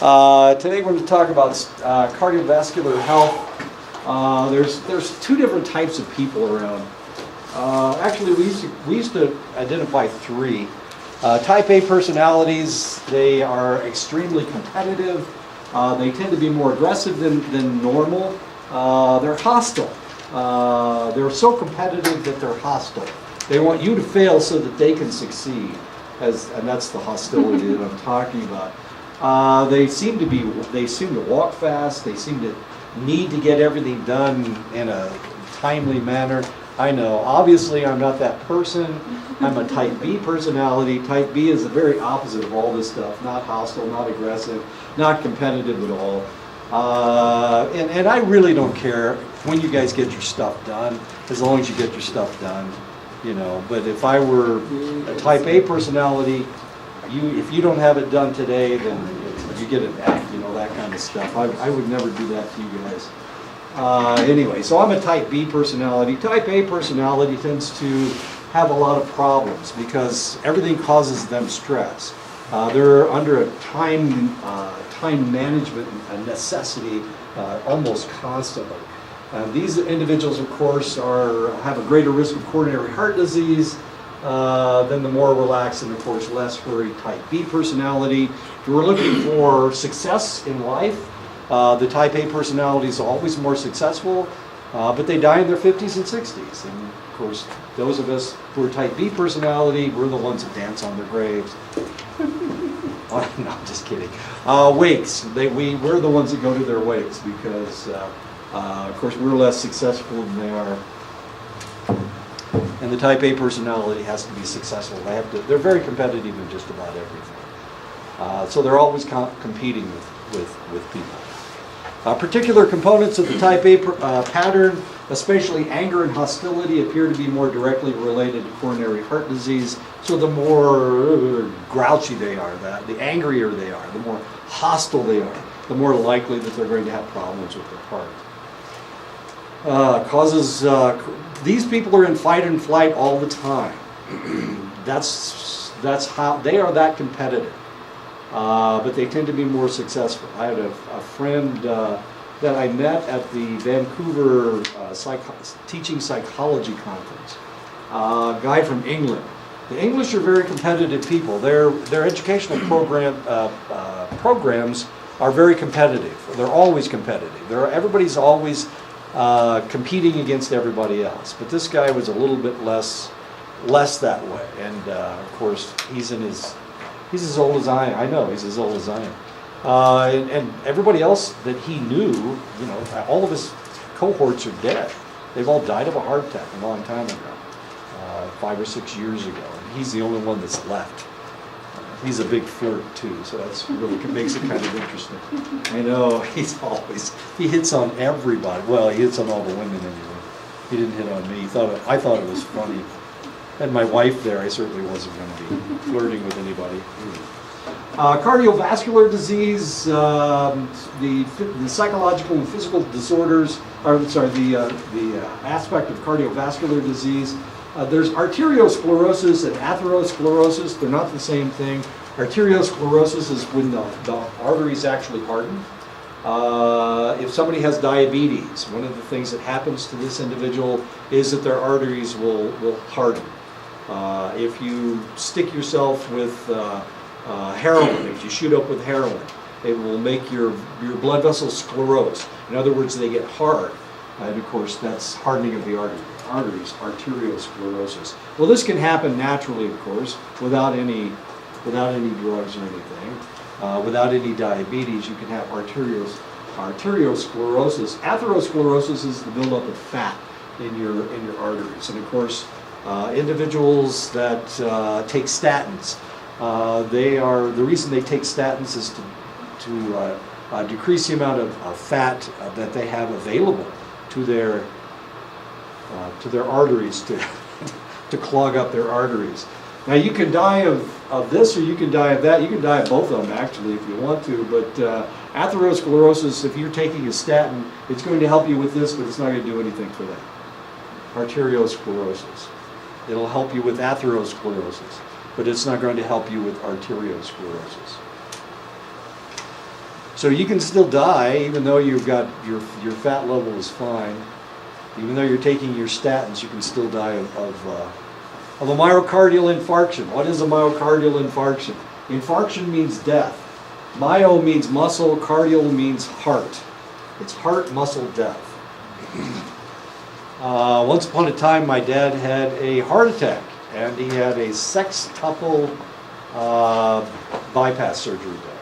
Today we're going to talk about cardiovascular health. There's two different types of people around. Actually, we used to identify three. Type A personalities, they are extremely competitive. They tend to be more aggressive than normal. They're hostile. They're so competitive that they're hostile. They want you to fail so that they can succeed, and that's the hostility that I'm talking about. They seem to walk fast. They seem to need to get everything done in a timely manner. I know, obviously I'm not that person. I'm a type B personality. Type B is the very opposite of all this stuff. Not hostile, not aggressive, not competitive at all. And I really don't care when you guys get your stuff done, as long as you get your stuff done, you know. But if I were a type A personality, if you don't have it done today, then you get it back, you know, that kind of stuff. I would never do that to you guys. Anyway, so I'm a type B personality. Type A personality tends to have a lot of problems because everything causes them stress. They're under a time management necessity almost constantly. These individuals, of course, have a greater risk of coronary heart disease than the more relaxed and, of course, less hurried type B personality. If we're looking for success in life, the type A personality is always more successful, but they die in their 50s and 60s. And, of course, those of us who are type B personality, we're the ones that dance on their graves. Oh, no, I'm just kidding. Wakes. We're the ones that go to their wakes because, of course, we're less successful than they are. And the type A personality has to be successful. They're very competitive in just about everything. So they're always competing with people. Particular components of the type A pattern, especially anger and hostility, appear to be more directly related to coronary heart disease. So the more grouchy they are, the angrier they are, the more hostile they are, the more likely that they're going to have problems with their heart. These people are in fight and flight all the time. That's how they are that competitive. But they tend to be more successful. I had a friend that I met at the Vancouver Teaching Psychology Conference, a guy from England. The English are very competitive people. Their educational programs are very competitive. They're always competitive. Everybody's always competing against everybody else. But this guy was a little bit less that way. And of course, he's as old as I am. I know he's as old as I am. And everybody else that he knew, you know, all of his cohorts are dead. They've all died of a heart attack a long time ago, 5 or 6 years ago. And he's the only one that's left. He's a big flirt too, so that's really makes it kind of interesting. I know he hits on everybody. Well, he hits on all the women anyway. He didn't hit on me. I thought it was funny. And my wife there, I certainly wasn't going to be flirting with anybody. Cardiovascular disease, the psychological and physical disorders, the aspect of cardiovascular disease. There's arteriosclerosis and atherosclerosis. They're not the same thing. Arteriosclerosis is when the arteries actually harden. If somebody has diabetes, one of the things that happens to this individual is that their arteries will harden. If you stick yourself with heroin, if you shoot up with heroin, it will make your blood vessels sclerose. In other words, they get hard. And of course, that's hardening of the arteries, arteriosclerosis. Well, this can happen naturally, of course, without any drugs or anything. Without any diabetes, you can have arteriosclerosis. Atherosclerosis is the buildup of fat in your arteries. And of course, individuals that take statins, the reason they take statins is to decrease the amount of fat that they have available to their arteries, to clog up their arteries. Now you can die of this or you can die of that. You can die of both of them actually if you want to, but atherosclerosis, if you're taking a statin, it's going to help you with this, but it's not going to do anything for that. Arteriosclerosis. It'll help you with atherosclerosis, but it's not going to help you with arteriosclerosis. So you can still die even though you've got your fat level is fine. Even though you're taking your statins, you can still die of a myocardial infarction. What is a myocardial infarction? Infarction means death. Myo means muscle, cardial means heart. It's heart muscle death. Once upon a time, my dad had a heart attack, and he had a sextuple bypass surgery done.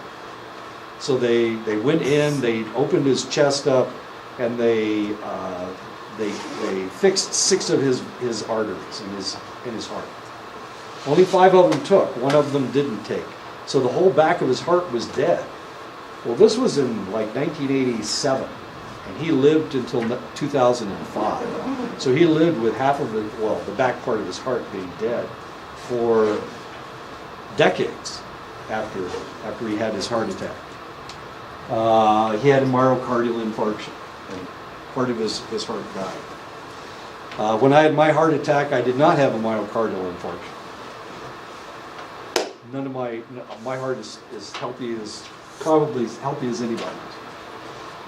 So they went in, they opened his chest up, and they fixed 6 of his arteries in his heart. Only 5 of them took. 1 of them didn't take. So the whole back of his heart was dead. Well, this was in like 1987, and he lived until 2005. So he lived with half of the back part of his heart being dead for decades after he had his heart attack. He had a myocardial infarction, and part of his heart died. When I had my heart attack, I did not have a myocardial infarction. None of my heart is healthy, probably as healthy as anybody's.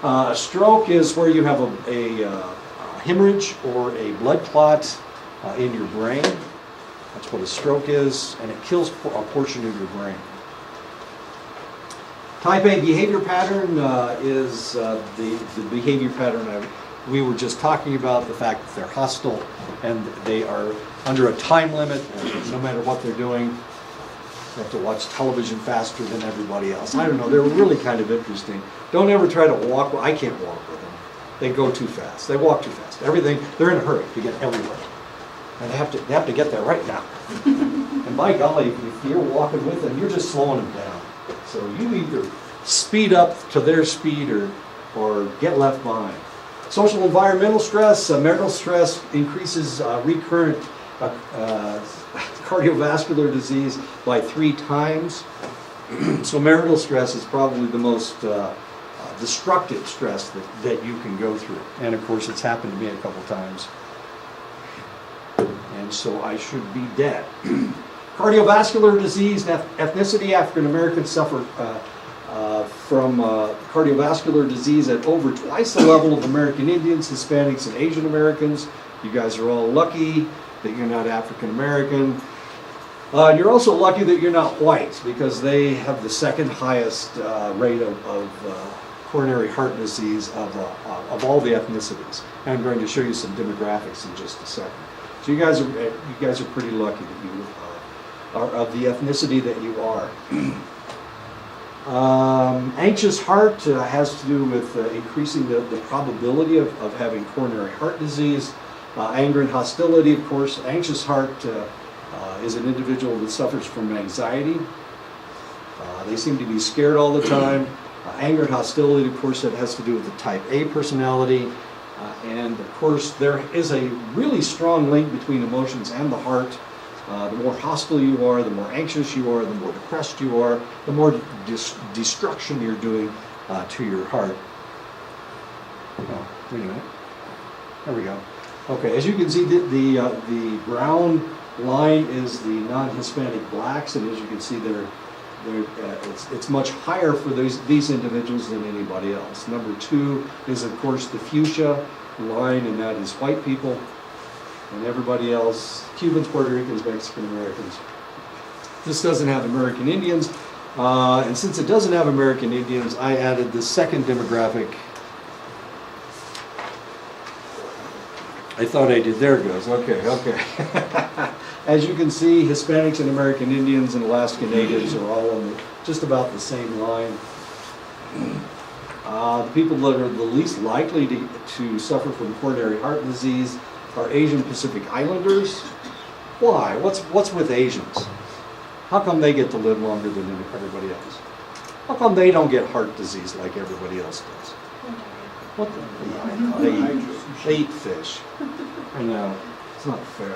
A stroke is where you have a hemorrhage or a blood clot in your brain. That's what a stroke is, and it kills a portion of your brain. Type A behavior pattern is the behavior pattern we were just talking about, the fact that they're hostile and they are under a time limit, and no matter what they're doing. They have to watch television faster than everybody else. I don't know, they're really kind of interesting. Don't ever try to walk. I can't walk with them. They go too fast. They walk too fast. Everything, they're in a hurry to get everywhere. And they have to get there right now. And by golly, if you're walking with them, you're just slowing them down. So you either speed up to their speed or get left behind. Social environmental stress, marital stress increases recurrent cardiovascular disease by 3 times. So marital stress is probably the most destructive stress that you can go through. And of course, it's happened to me a couple times. And so I should be dead. Cardiovascular disease, ethnicity, African Americans suffer from cardiovascular disease at over twice the level of American Indians, Hispanics, and Asian Americans. You guys are all lucky that you're not African American. And you're also lucky that you're not white, because they have the second highest rate of coronary heart disease of all the ethnicities. And I'm going to show you some demographics in just a second. So you guys are pretty lucky that you are of the ethnicity that you are. Anxious heart has to do with increasing the probability of having coronary heart disease. Anger and hostility, of course. Anxious heart is an individual that suffers from anxiety. They seem to be scared all the time. Anger and hostility, of course, that has to do with the type A personality. And of course, there is a really strong link between emotions and the heart. The more hostile you are, the more anxious you are, the more depressed you are, the more destruction you're doing to your heart. Oh, wait a minute. There we go. Okay, as you can see, the brown line is the non-Hispanic blacks, and as you can see, it's much higher for these individuals than anybody else. Number 2 is, of course, the fuchsia line, and that is white people, and everybody else, Cubans, Puerto Ricans, Mexican Americans. This doesn't have American Indians, and since it doesn't have American Indians, I added the second demographic. I thought I did. There it goes. Okay. As you can see, Hispanics and American Indians and Alaska Natives are all on just about the same line. The people that are the least likely to suffer from coronary heart disease are Asian Pacific Islanders. Why? What's with Asians? How come they get to live longer than everybody else? How come they don't get heart disease like everybody else does? What they eat fish. I know, it's not fair.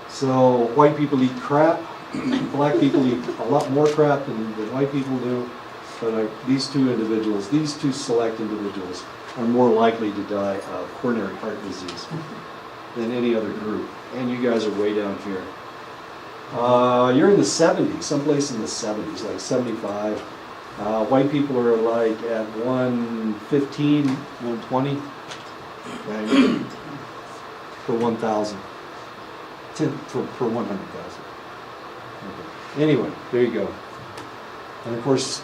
So white people eat crap. Black people eat a lot more crap than white people do. But these two select individuals are more likely to die of coronary heart disease than any other group. And you guys are way down here. You're in the 70s, someplace in the 70s, like 75. White people are like at 115, 120 per 1,000, per 100,000. Anyway, there you go. And of course,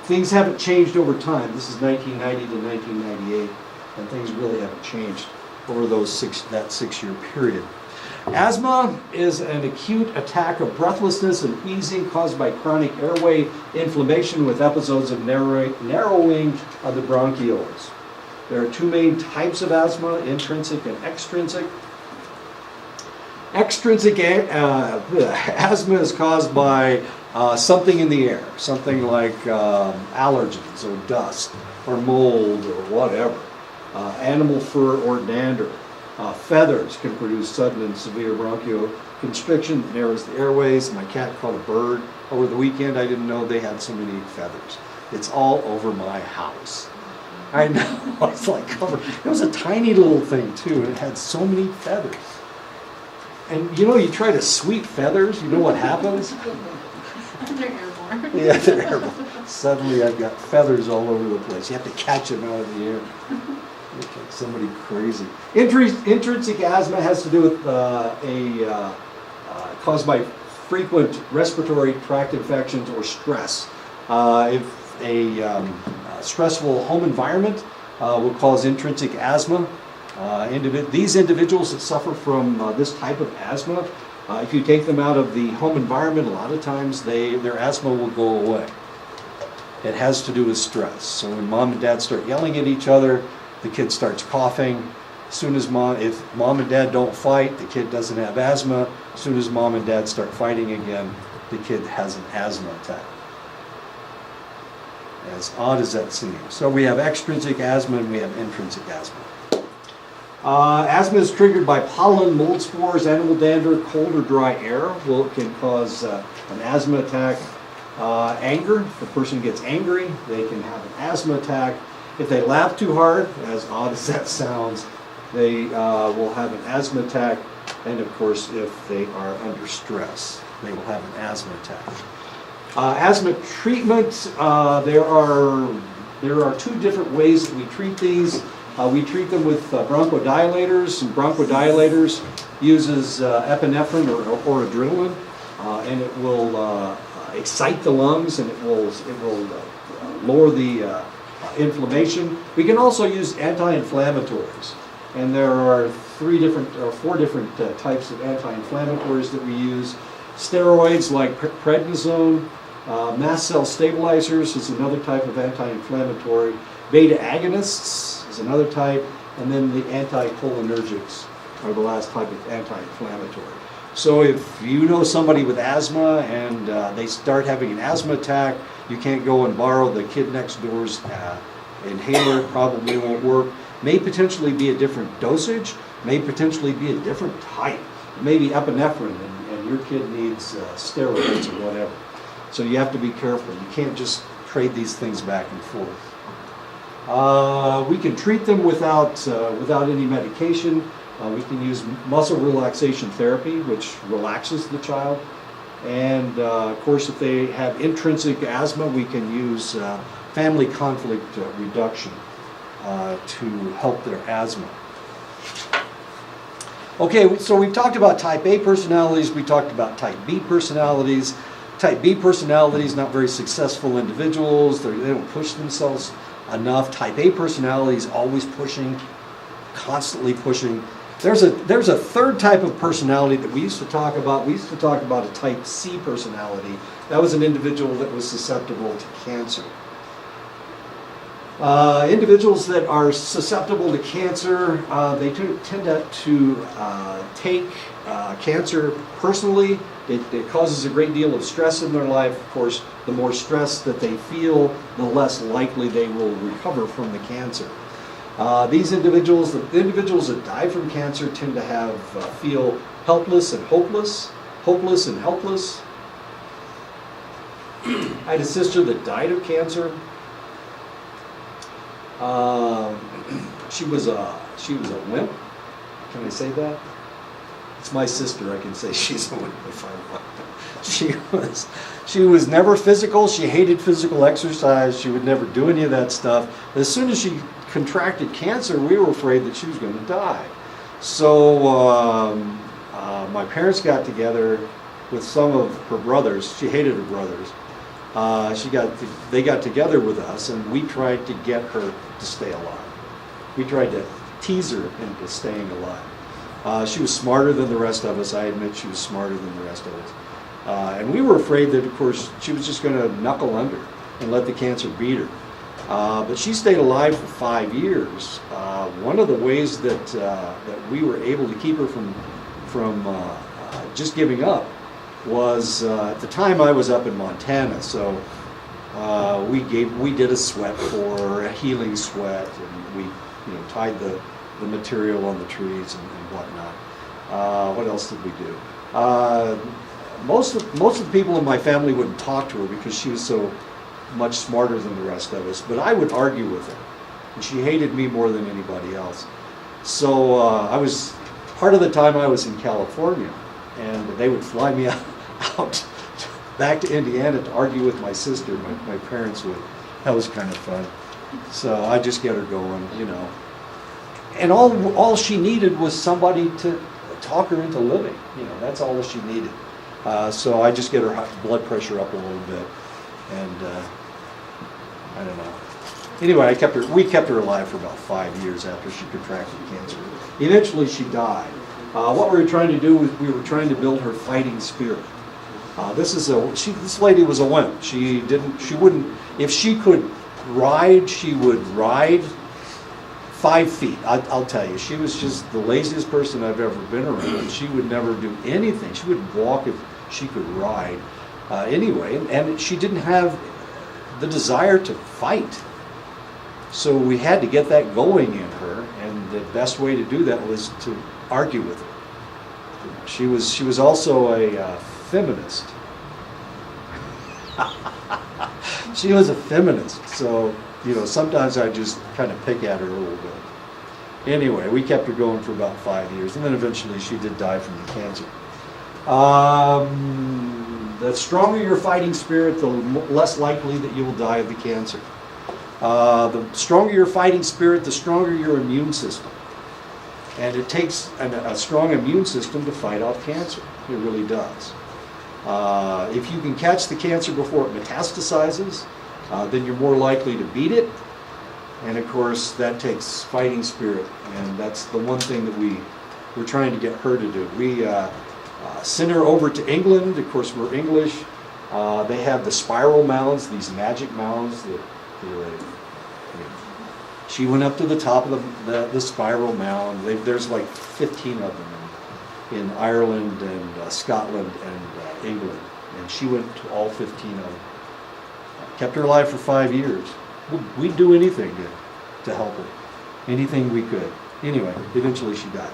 things haven't changed over time. This is 1990 to 1998, and things really haven't changed over that 6-year period. Asthma is an acute attack of breathlessness and wheezing caused by chronic airway inflammation with episodes of narrowing of the bronchioles. There are 2 main types of asthma, intrinsic and extrinsic. Extrinsic asthma is caused by something in the air, something like allergens or dust or mold or whatever. Animal fur or dander. Feathers can produce sudden and severe bronchoconstriction that narrows the airways. My cat caught a bird over the weekend. I didn't know they had so many feathers. It's all over my house. I know, it's like covered. It was a tiny little thing too, and it had so many feathers. And you know, you try to sweep feathers, you know what happens? They're airborne. Yeah, they're airborne. Suddenly I've got feathers all over the place. You have to catch them out of the air. It's like somebody crazy. Intrinsic asthma has to do with caused by frequent respiratory tract infections or stress. If a stressful home environment will cause intrinsic asthma. These individuals that suffer from this type of asthma, if you take them out of the home environment, a lot of times their asthma will go away. It has to do with stress. So when mom and dad start yelling at each other, the kid starts coughing. If mom and dad don't fight, the kid doesn't have asthma. As soon as mom and dad start fighting again, the kid has an asthma attack. As odd as that seems. So we have extrinsic asthma and we have intrinsic asthma. Asthma is triggered by pollen, mold spores, animal dander, cold or dry air. It can cause an asthma attack. Anger, if a person gets angry, they can have an asthma attack. If they laugh too hard, as odd as that sounds, they will have an asthma attack. And of course, if they are under stress, they will have an asthma attack. Asthma treatment, there are 2 different ways that we treat these. We treat them with bronchodilators, and bronchodilators uses epinephrine or adrenaline, and it will excite the lungs, and it will lower the inflammation. We can also use anti-inflammatories, and there are 4 different types of anti-inflammatories that we use. Steroids like prednisone, mast cell stabilizers is another type of anti-inflammatory. Beta agonists is another type, and then the anticholinergics are the last type of anti-inflammatory. So if you know somebody with asthma and they start having an asthma attack, you can't go and borrow the kid next door's inhaler, probably won't work. May potentially be a different dosage, may potentially be a different type. Maybe epinephrine and your kid needs steroids or whatever. So you have to be careful. You can't just trade these things back and forth. We can treat them without any medication. We can use muscle relaxation therapy, which relaxes the child. And of course, if they have intrinsic asthma, we can use family conflict reduction to help their asthma. Okay, so we've talked about type A personalities, we talked about type B personalities. Type B personalities, not very successful individuals, they don't push themselves enough. Type A personalities, always pushing, constantly pushing. There's a third type of personality that we used to talk about. We used to talk about a type C personality. That was an individual that was susceptible to cancer. Individuals that are susceptible to cancer, they tend to take cancer personally. It causes a great deal of stress in their life. Of course, the more stress that they feel, the less likely they will recover from the cancer. These individuals, the individuals that die from cancer, tend to feel helpless and hopeless, hopeless and helpless. I had a sister that died of cancer. She was a wimp. Can I say that? It's my sister, I can say she's a winner if I want. She was never physical. She hated physical exercise. She would never do any of that stuff. As soon as she contracted cancer, we were afraid that she was going to die. So my parents got together with some of her brothers. She hated her brothers. They got together with us, and we tried to get her to stay alive. We tried to tease her into staying alive. She was smarter than the rest of us. I admit she was smarter than the rest of us. And we were afraid that, of course, she was just going to knuckle under and let the cancer beat her. But she stayed alive for 5 years. One of the ways that we were able to keep her from just giving up was at the time I was up in Montana, so we did a sweat for her, a healing sweat, and we tied the material on the trees and whatnot. What else did we do? Most of the people in my family wouldn't talk to her because she was so much smarter than the rest of us, but I would argue with her, and she hated me more than anybody else. So part of the time I was in California, and they would fly me out back to Indiana to argue with my sister. My parents would. That was kind of fun. So I just get her going, And all she needed was somebody to talk her into living. That's all that she needed. So I just get her blood pressure up a little bit, and I don't know. Anyway, we kept her alive for about 5 years after she contracted cancer. Eventually, she died. What we were trying to do was we were trying to build her fighting spirit. This lady was a wimp. She wouldn't. If she could ride, she would ride 5 feet. I'll tell you, she was just the laziest person I've ever been around. She would never do anything. She wouldn't walk if she could ride. Anyway, and she didn't have the desire to fight. So we had to get that going in her, and the best way to do that was to argue with her. She was also a feminist. She was a feminist, so sometimes I just kind of pick at her a little bit. Anyway, we kept her going for about 5 years, and then eventually she did die from the cancer. The stronger your fighting spirit, the less likely that you will die of the cancer. The stronger your fighting spirit, the stronger your immune system. And it takes a strong immune system to fight off cancer. It really does. If you can catch the cancer before it metastasizes, then you're more likely to beat it. And of course, that takes fighting spirit. And that's the one thing that we're trying to get her to do. We sent her over to England. Of course, we're English. They have the spiral mounds, these magic mounds. She went up to the top of the spiral mound. There's like 15 of them in Ireland and Scotland and England. And she went to all 15 of them. Kept her alive for 5 years. We'd do anything to help her. Anything we could. Anyway, eventually she died.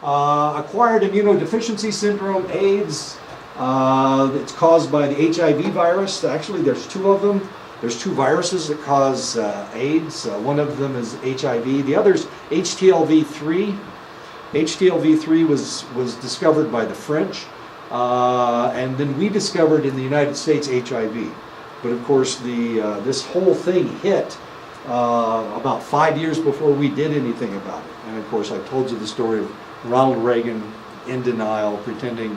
Acquired immunodeficiency syndrome, AIDS. It's caused by the HIV virus. Actually, there's 2 of them. There's 2 viruses that cause AIDS. One of them is HIV. The other's HTLV3. HTLV3 was discovered by the French. And then we discovered in the United States HIV. But of course, this whole thing hit about 5 years before we did anything about it. And of course, I've told you the story of Ronald Reagan in denial, pretending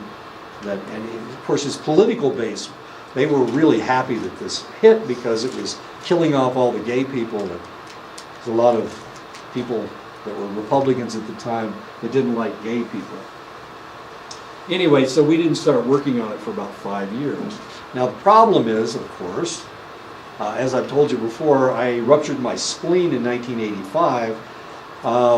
that, and of course his political base, they were really happy that this hit because it was killing off all the gay people. And there's a lot of people that were Republicans at the time that didn't like gay people. Anyway, so we didn't start working on it for about 5 years. Now the problem is, of course, as I've told you before, I ruptured my spleen in 1985.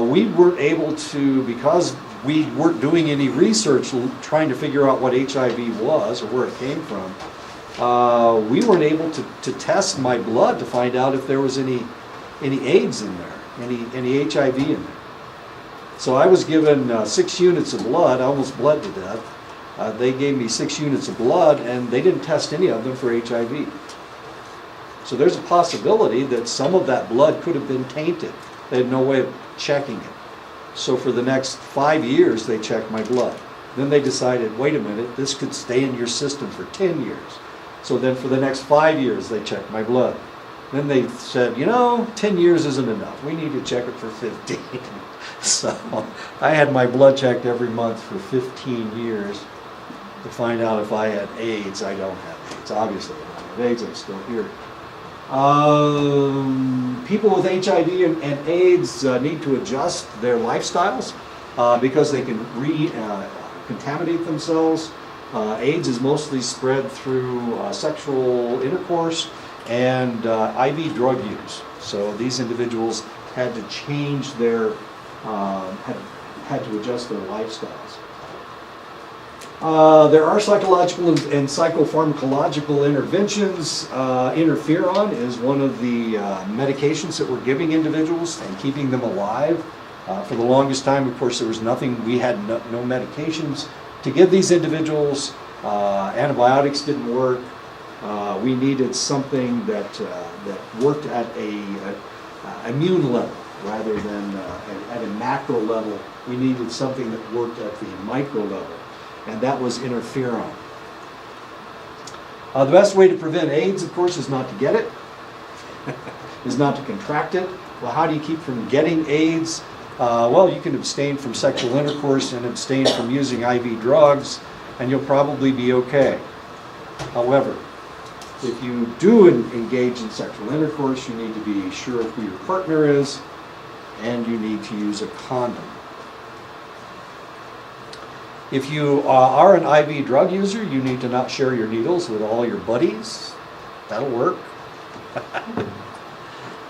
We weren't able to, because we weren't doing any research trying to figure out what HIV was or where it came from, we weren't able to test my blood to find out if there was any AIDS in there, any HIV in there. So I was given 6 units of blood. I almost bled to death. They gave me 6 units of blood, and they didn't test any of them for HIV. So there's a possibility that some of that blood could have been tainted. They had no way of checking it. So for the next 5 years, they checked my blood. Then they decided, wait a minute, this could stay in your system for 10 years. So then for the next 5 years, they checked my blood. Then they said, 10 years isn't enough. We need to check it for 15. So I had my blood checked every month for 15 years to find out if I had AIDS. I don't have AIDS. Obviously, I don't have AIDS. I'm still here. People with HIV and AIDS need to adjust their lifestyles because they can contaminate themselves. AIDS is mostly spread through sexual intercourse and IV drug use. So these individuals had to change their, had to adjust their lifestyles. There are psychological and psychopharmacological interventions. Interferon is one of the medications that we're giving individuals and keeping them alive. For the longest time, of course, there was nothing, we had no medications to give these individuals. Antibiotics didn't work. We needed something that worked at a immune level rather than at a macro level. We needed something that worked at the micro level, and that was interferon. The best way to prevent AIDS, of course, is not to get it, is not to contract it. Well, how do you keep from getting AIDS? Well, you can abstain from sexual intercourse and abstain from using IV drugs, and you'll probably be okay. However, if you do engage in sexual intercourse, you need to be sure of who your partner is, and you need to use a condom. If you are an IV drug user, you need to not share your needles with all your buddies. That'll work.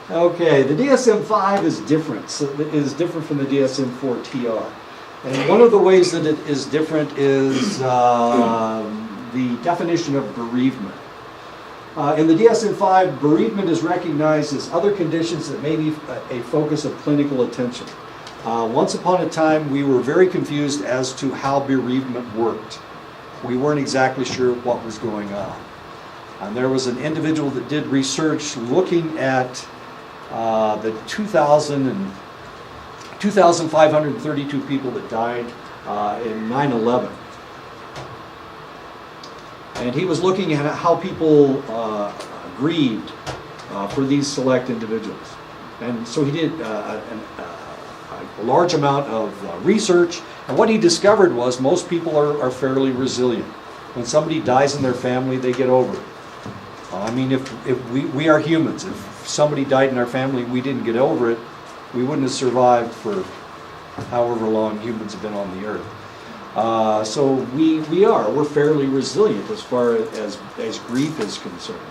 Okay, the DSM-5 is different. So it is different from the DSM-4-TR. And one of the ways that it is different is the definition of bereavement. In the DSM-5, bereavement is recognized as other conditions that may be a focus of clinical attention. Once upon a time, we were very confused as to how bereavement worked. We weren't exactly sure what was going on. And there was an individual that did research looking at the 2,532 people that died in 9/11. And he was looking at how people grieved for these select individuals. And so he did a large amount of research, and what he discovered was most people are fairly resilient. When somebody dies in their family, they get over it. I mean, if we are humans, if somebody died in our family, we didn't get over it, we wouldn't have survived for however long humans have been on the earth. So we're fairly resilient as far as grief is concerned.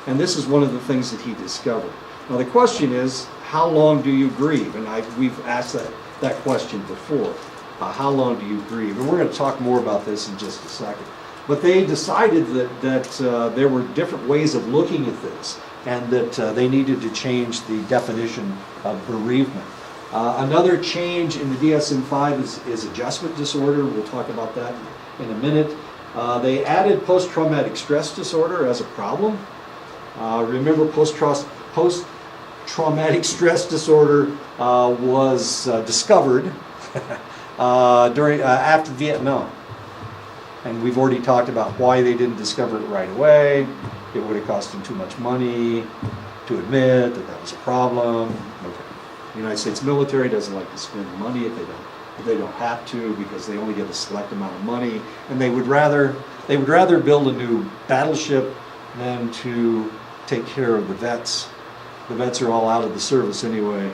And this is one of the things that he discovered. Now the question is, how long do you grieve? And we've asked that question before. How long do you grieve? And we're going to talk more about this in just a second. But they decided that there were different ways of looking at this, and that they needed to change the definition of bereavement. Another change in the DSM-5 is adjustment disorder. We'll talk about that in a minute. They added post-traumatic stress disorder as a problem. Remember, post-traumatic stress disorder was discovered after Vietnam. And we've already talked about why they didn't discover it right away. It would have cost them too much money to admit that was a problem. Okay. The United States military doesn't like to spend money if they don't have to, because they only get a select amount of money, and they would rather build a new battleship than to take care of the vets. The vets are all out of the service anyway,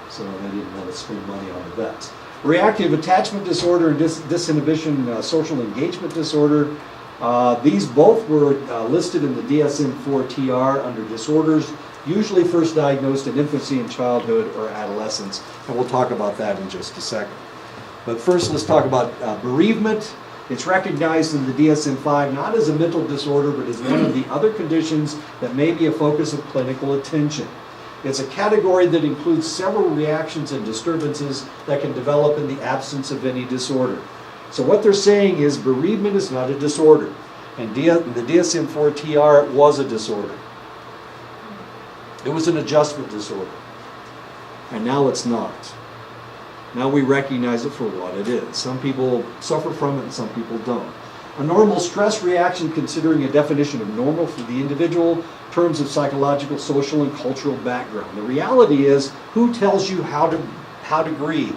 so they didn't want to spend money on the vets. Reactive attachment disorder and disinhibition social engagement disorder. These both were listed in the DSM-4-TR under disorders, usually first diagnosed in infancy and childhood or adolescence. And we'll talk about that in just a second. But first, let's talk about bereavement. It's recognized in the DSM-5 not as a mental disorder, but as one of the other conditions that may be a focus of clinical attention. It's a category that includes several reactions and disturbances that can develop in the absence of any disorder. So what they're saying is bereavement is not a disorder. And the DSM-4-TR, it was a disorder. It was an adjustment disorder. And now it's not. Now we recognize it for what it is. Some people suffer from it and some people don't. A normal stress reaction, considering a definition of normal for the individual, terms of psychological, social, and cultural background. The reality is, who tells you how to grieve?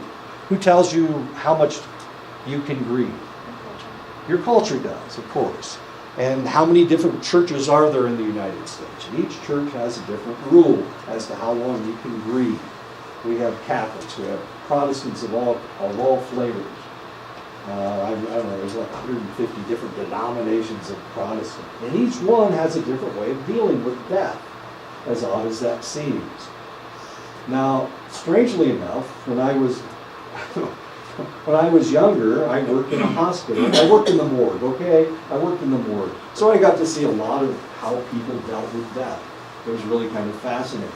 Who tells you how much you can grieve? Your culture does, of course. And how many different churches are there in the United States? And each church has a different rule as to how long you can grieve. We have Catholics, we have Protestants of all flavors. I don't know, there's like 150 different denominations of Protestant. And each one has a different way of dealing with death, as odd as that seems. Now, strangely enough, when I was younger, I worked in a hospital. I worked in the morgue, okay? I worked in the morgue. So I got to see a lot of how people dealt with death. It was really kind of fascinating.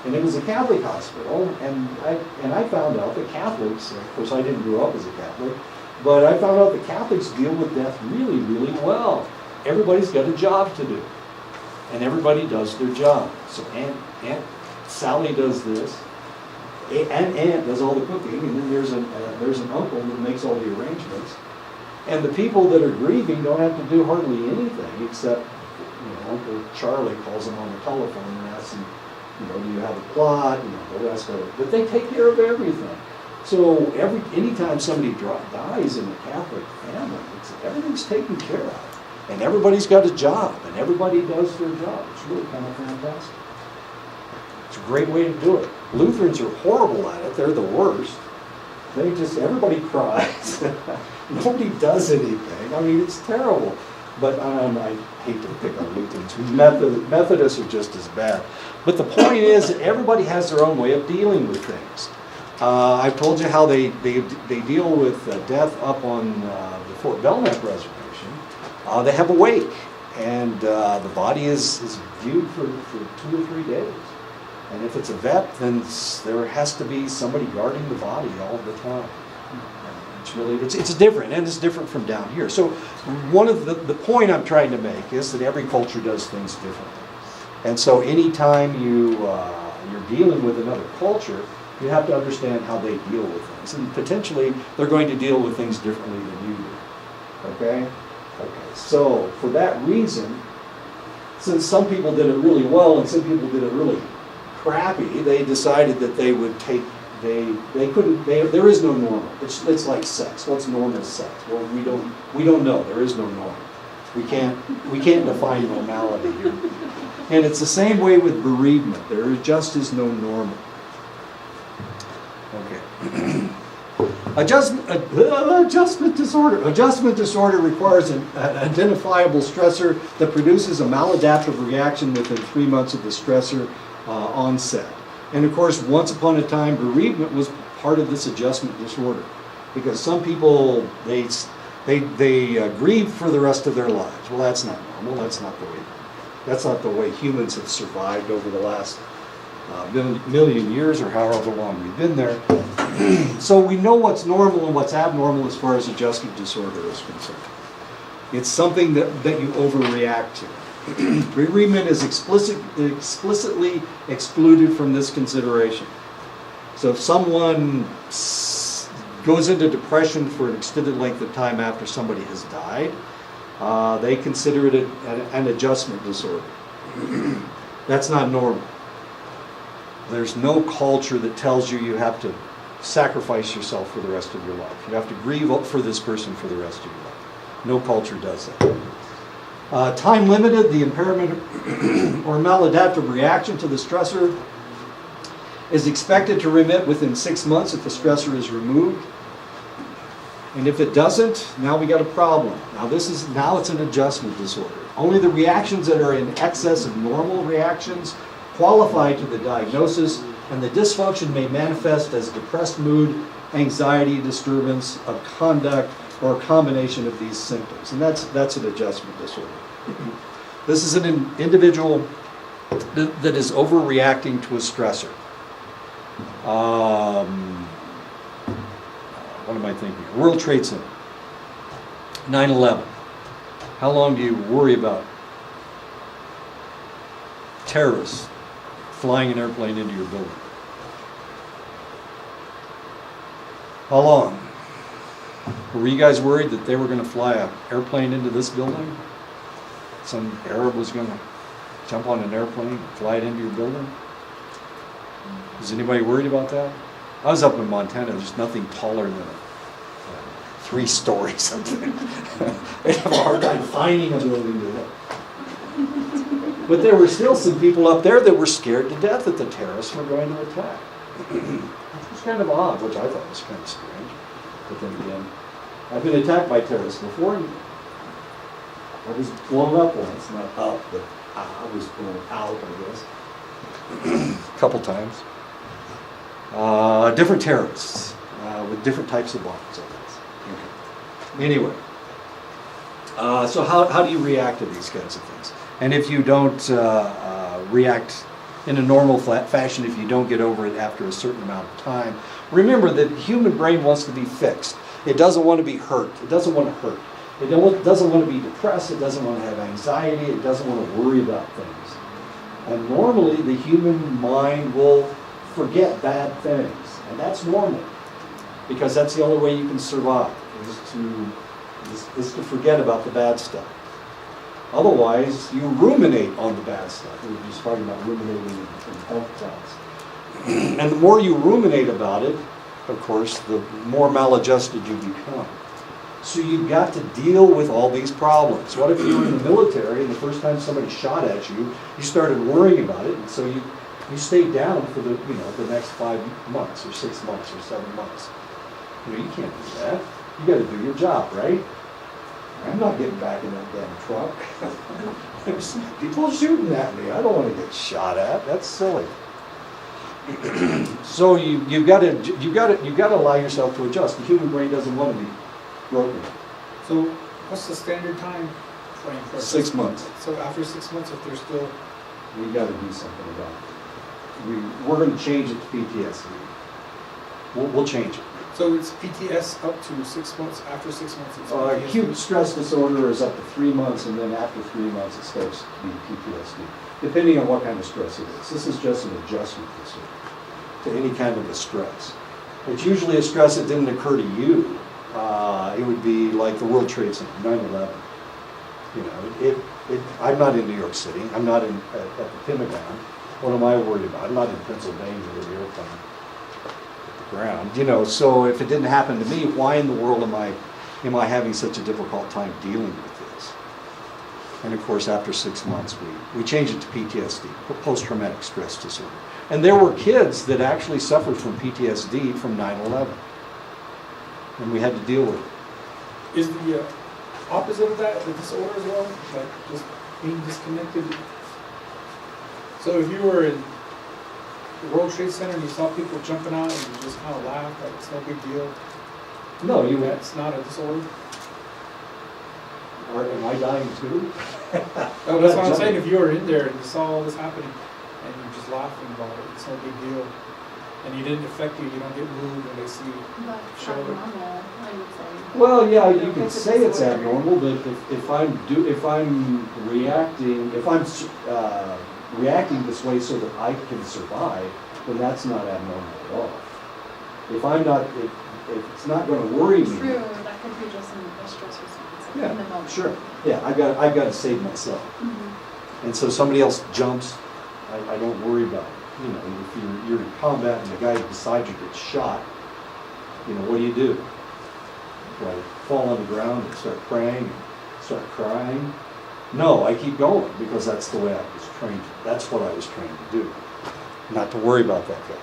And it was a Catholic hospital, and I found out that Catholics, of course I didn't grow up as a Catholic, but I found out that Catholics deal with death really, really well. Everybody's got a job to do, and everybody does their job. So Aunt Sally does this, and Aunt does all the cooking, and then there's an uncle that makes all the arrangements. And the people that are grieving don't have to do hardly anything except, Uncle Charlie calls them on the telephone and asks them, do you have a plot? The rest of it. But they take care of everything. So anytime somebody dies in a Catholic family, everything's taken care of. And everybody's got a job, and everybody does their job. It's really kind of fantastic. It's a great way to do it. Lutherans are horrible at it. They're the worst. Everybody cries. Nobody does anything. I mean, it's terrible. But I hate to pick on Lutherans. Methodists are just as bad. But the point is that everybody has their own way of dealing with things. I've told you how they deal with death up on the Fort Belknap reservation. They have a wake, and the body is viewed for 2 or 3 days. And if it's a vet, then there has to be somebody guarding the body all the time. It's different, and it's different from down here. So one of the point I'm trying to make is that every culture does things differently. And so anytime you're dealing with another culture, you have to understand how they deal with things. And potentially, they're going to deal with things differently than you do. Okay? So for that reason, since some people did it really well and some people did it really crappy, they decided that they would take there is no normal. It's like sex. What's normal sex? Well, we don't know. There is no normal. We can't define normality here. And it's the same way with bereavement. There just is no normal. Okay. Adjustment disorder. Adjustment disorder requires an identifiable stressor that produces a maladaptive reaction within 3 months of the stressor onset. And of course, once upon a time, bereavement was part of this adjustment disorder, because some people they grieve for the rest of their lives. Well, that's not normal. That's not the way humans have survived over the last million years, or however long we've been there. So we know what's normal and what's abnormal as far as adjustment disorder is concerned. It's something that you overreact to. Bereavement is explicitly excluded from this consideration. So if someone goes into depression for an extended length of time after somebody has died, they consider it an adjustment disorder. That's not normal. There's no culture that tells you have to sacrifice yourself for the rest of your life. You have to grieve for this person for the rest of your life. No culture does that. Time limited, the impairment or maladaptive reaction to the stressor is expected to remit within 6 months if the stressor is removed. And if it doesn't, now we got a problem. Now it's an adjustment disorder. Only the reactions that are in excess of normal reactions qualify to the diagnosis, and the dysfunction may manifest as depressed mood, anxiety, disturbance of conduct, or a combination of these symptoms. And that's an adjustment disorder. This is an individual that is overreacting to a stressor. What am I thinking? World Trade Center, 9/11. How long do you worry about terrorists flying an airplane into your building? How long? Were you guys worried that they were going to fly an airplane into this building? Some Arab was going to jump on an airplane and fly it into your building? Is anybody worried about that? I was up in Montana. There's nothing taller than a 3-story something. They'd have a hard time finding a building to live. But there were still some people up there that were scared to death that the terrorists were going to attack. It's kind of odd, which I thought was kind of strange. But then again, I've been attacked by terrorists before. And I was blown up once, not up, but I was blown out, I guess. A couple times. Different terrorists with different types of bombs, I guess. Okay. Anyway, so how do you react to these kinds of things? And if you don't react in a normal fashion, if you don't get over it after a certain amount of time, remember that the human brain wants to be fixed. It doesn't want to be hurt. It doesn't want to hurt. It doesn't want to be depressed. It doesn't want to have anxiety. It doesn't want to worry about things. And normally the human mind will forget bad things. And that's normal. Because that's the only way you can survive, is to forget about the bad stuff. Otherwise, you ruminate on the bad stuff. We were just talking about ruminating in health class. And the more you ruminate about it, of course, the more maladjusted you become. So you've got to deal with all these problems. What if you were in the military and the first time somebody shot at you, you started worrying about it, and so you stayed down for the next 5 months or 6 months or 7 months. You can't do that. You got to do your job, right? I'm not getting back in that damn truck. There's people shooting at me. I don't want to get shot at. That's silly. So you've got to allow yourself to adjust. The human brain doesn't want to be broken. So what's the standard time frame for 6 months. So after 6 months, if they're still... We got to do something about it. We're going to change it to PTSD. We'll change it. So it's PTS up to 6 months. After 6 months, it's PTSD. Acute stress disorder is up to 3 months, and then after 3 months it starts to be PTSD, depending on what kind of stress it is. This is just an adjustment disorder to any kind of a stress. It's usually a stress that didn't occur to you. It would be like the World Trade Center, 9/11. I'm not in New York City. I'm not at the Pentagon. What am I worried about? I'm not in Pennsylvania with the airplane at the ground. So if it didn't happen to me, why in the world am I having such a difficult time dealing with this? And of course, after 6 months, we changed it to PTSD, post-traumatic stress disorder. And there were kids that actually suffered from PTSD from 9/11. And we had to deal with it. Is the opposite of that the disorder as well? Like just being disconnected? So if you were in the World Trade Center and you saw people jumping out and you just kind of laughed, like it's no big deal? No, That's not a disorder? Am I dying too? No, that's what I'm saying. If you were in there and you saw all this happening and you're just laughing about it, it's no big deal. And you didn't affect you, you don't get moved when they see you. That's Sure. abnormal, I would say. Well, yeah, you can say it's abnormal, but if I'm reacting this way so that I can survive, then that's not abnormal at all. If it's not going to worry me. True, that could be just a stress response in the Yeah, moment. sure. Yeah, I've got to save myself. Mm-hmm. And so somebody else jumps, I don't worry about it. If you're in combat and the guy beside you gets shot, what do? Do I fall on the ground and start praying and start crying? No, I keep going because that's the way I was trained. That's what I was trained to do. Not to worry about that guy.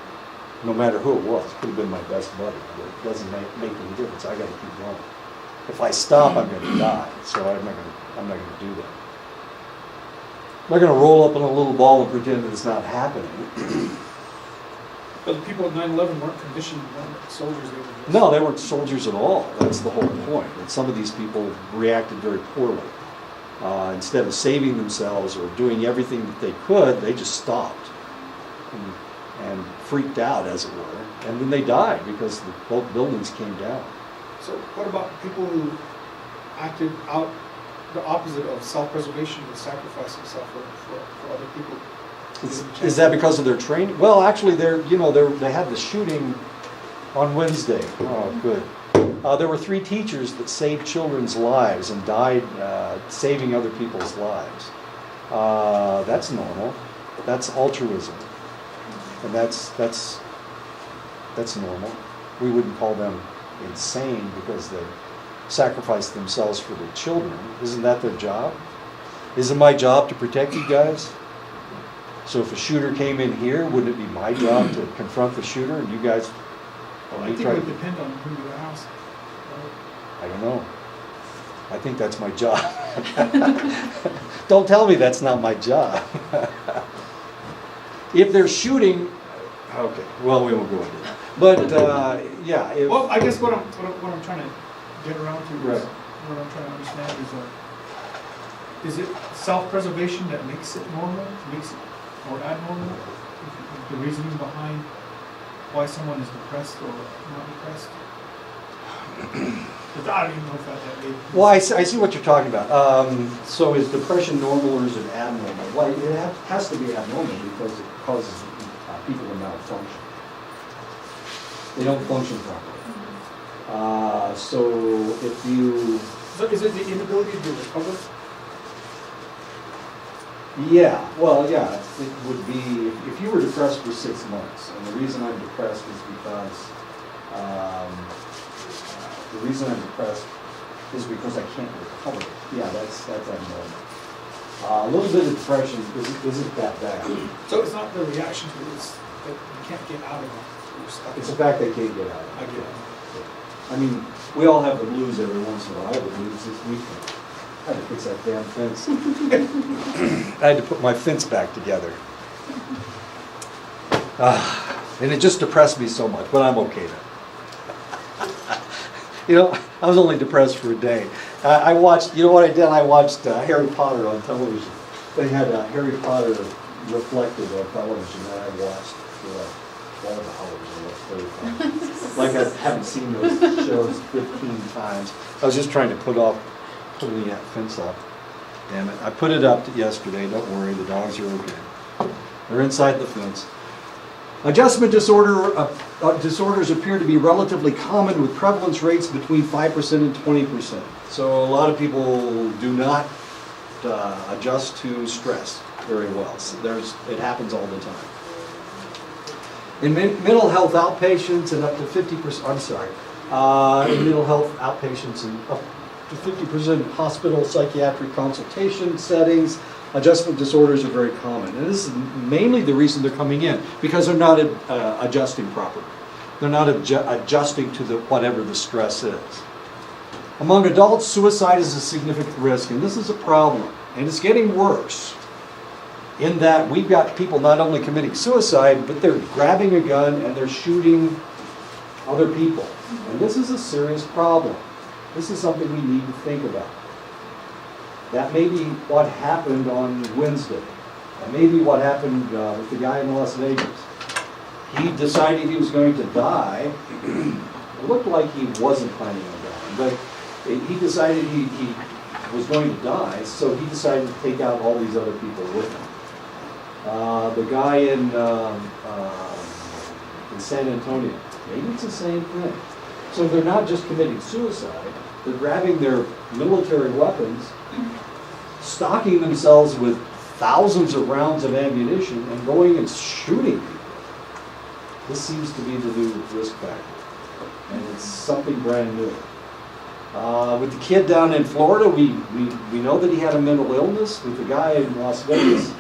No matter who it was. It could have been my best buddy. But it doesn't make any difference. I got to keep going. If I stop, I'm going to die. So I'm not going to do that. I'm not going to roll up in a little ball and pretend that it's not happening. But the people at 9/11 weren't conditioned, weren't soldiers. They were just... No, they weren't soldiers at all. That's the whole point. And some of these people reacted very poorly. Instead of saving themselves or doing everything that they could, they just stopped and freaked out, as it were. And then they died because both buildings came down. So what about people who acted out the opposite of self-preservation and sacrifice themselves for other people? Is that because of their training? Well, actually, they had the shooting On Wednesday. Oh, good. There were 3 teachers that saved children's lives and died saving other people's lives. That's normal. That's altruism. And that's normal. We wouldn't call them insane because they sacrificed themselves for their children. Isn't that their job? Isn't my job to protect you guys? So if a shooter came in here, wouldn't it be my job to confront the shooter and you guys? I think it would depend on who you ask. I don't know. I think that's my job. Don't tell me that's not my job. If they're shooting, okay, well, we won't go into that. But, yeah. Well, I guess what I'm trying to get around to is, Right. what I'm trying to understand is it self-preservation that makes it normal, or abnormal? The reasoning behind why someone is depressed or not depressed? Because I don't even know if that made. Well, I see what you're talking about. So is depression normal or is it abnormal? Well, it has to be abnormal because it causes people to malfunction. They don't function properly. So if you... So is it the inability to recover? Yeah, well, yeah, it would be, if you were depressed for 6 months, and the reason I'm depressed is because, I can't recover. Yeah, that's abnormal. A little bit of depression isn't that bad. So it's not the reaction to it, it's that you can't get out of it. You're stuck. It's the fact they can't get out of I it. get it. I mean, we all have the blues every once in a while. I have the blues this weekend. I had to fix that damn fence. I had to put my fence back together. And it just depressed me so much, but I'm okay now. You know, I was only depressed for a day. I watched, you know what I did? I watched Harry Potter on television. They had Harry Potter reflected on television that I watched for like 12 hours or 35. Like I haven't seen those shows 15 times. I was just trying to put putting that fence up. Damn it. I put it up yesterday. Don't worry, the dogs are okay. They're inside the fence. Adjustment disorders appear to be relatively common with prevalence rates between 5% and 20%. So a lot of people do not adjust to stress very well. So it happens all the time. In mental health outpatients and up to 50%, in mental health outpatients and up to 50% hospital psychiatric consultation settings, adjustment disorders are very common. And this is mainly the reason they're coming in, because they're not adjusting properly. They're not adjusting to whatever the stress is. Among adults, suicide is a significant risk, and this is a problem. And it's getting worse in that we've got people not only committing suicide, but they're grabbing a gun and they're shooting other people. And this is a serious problem. This is something we need to think about. That may be what happened on Wednesday. That may be what happened with the guy in Las Vegas. He decided he was going to die. It looked like he wasn't planning on dying, but he decided he was going to die, so he decided to take out all these other people with him. The guy in San Antonio, maybe it's the same thing. So they're not just committing suicide, they're grabbing their military weapons, stocking themselves with thousands of rounds of ammunition, and going and shooting people. This seems to be the new risk factor, and it's something brand new. With the kid down in Florida, we know that he had a mental illness. With the guy in Las Vegas,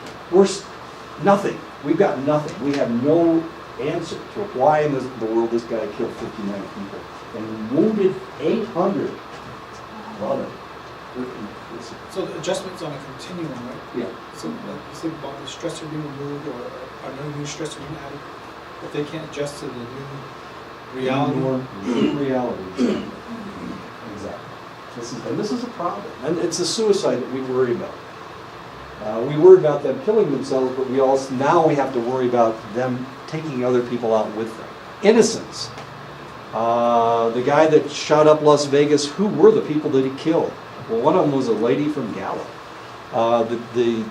nothing. We've got nothing. We have no answer to why in the world this guy killed 59 people and wounded 800. So the adjustment's on a continuum, right? Yeah. So like you said about the stressor being removed or another new stressor being added, if they can't adjust to the new reality. New reality. Exactly. This is a problem. And it's the suicide that we worry about. We worry about them killing themselves, but now we have to worry about them taking other people out with them. Innocence. The guy that shot up Las Vegas, who were the people that he killed? Well, one of them was a lady from Gallup. The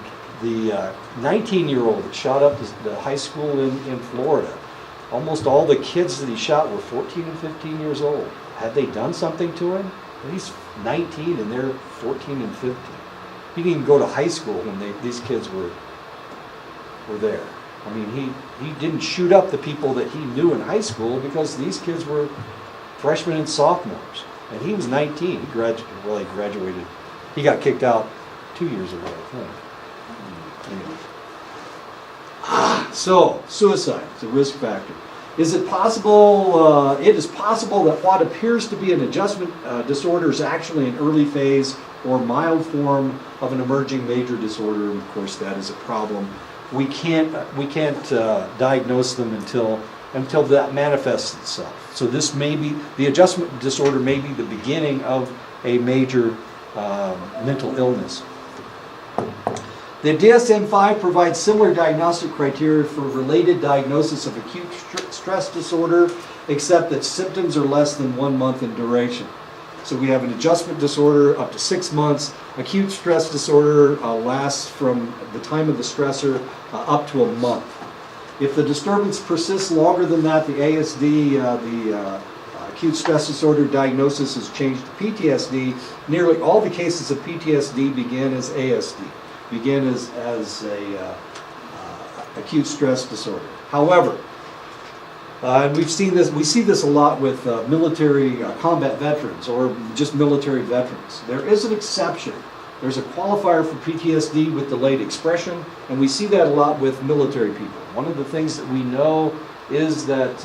19-year-old that shot up the high school in Florida, almost all the kids that he shot were 14 and 15 years old. Had they done something to him? He's 19 and they're 14 and 15. He didn't even go to high school when these kids were there. I mean, he didn't shoot up the people that he knew in high school because these kids were freshmen and sophomores. And he was 19. He graduated. He got kicked out 2 years ago, I think. Anyway. So, suicide is a risk factor. Is it possible? It is possible that what appears to be an adjustment disorder is actually an early phase or mild form of an emerging major disorder. And of course, that is a problem. We can't diagnose them until that manifests itself. So this may be, the adjustment disorder may be the beginning of a major mental illness. The DSM-5 provides similar diagnostic criteria for related diagnosis of acute stress disorder, except that symptoms are less than 1 month in duration. So we have an adjustment disorder up to 6 months. Acute stress disorder lasts from the time of the stressor up to a month. If the disturbance persists longer than that, the ASD, acute stress disorder diagnosis is changed to PTSD. Nearly all the cases of PTSD begin as ASD, begin as acute stress disorder. However, and we see this a lot with military combat veterans or just military veterans. There is an exception. There's a qualifier for PTSD with delayed expression, and we see that a lot with military people. One of the things that we know is that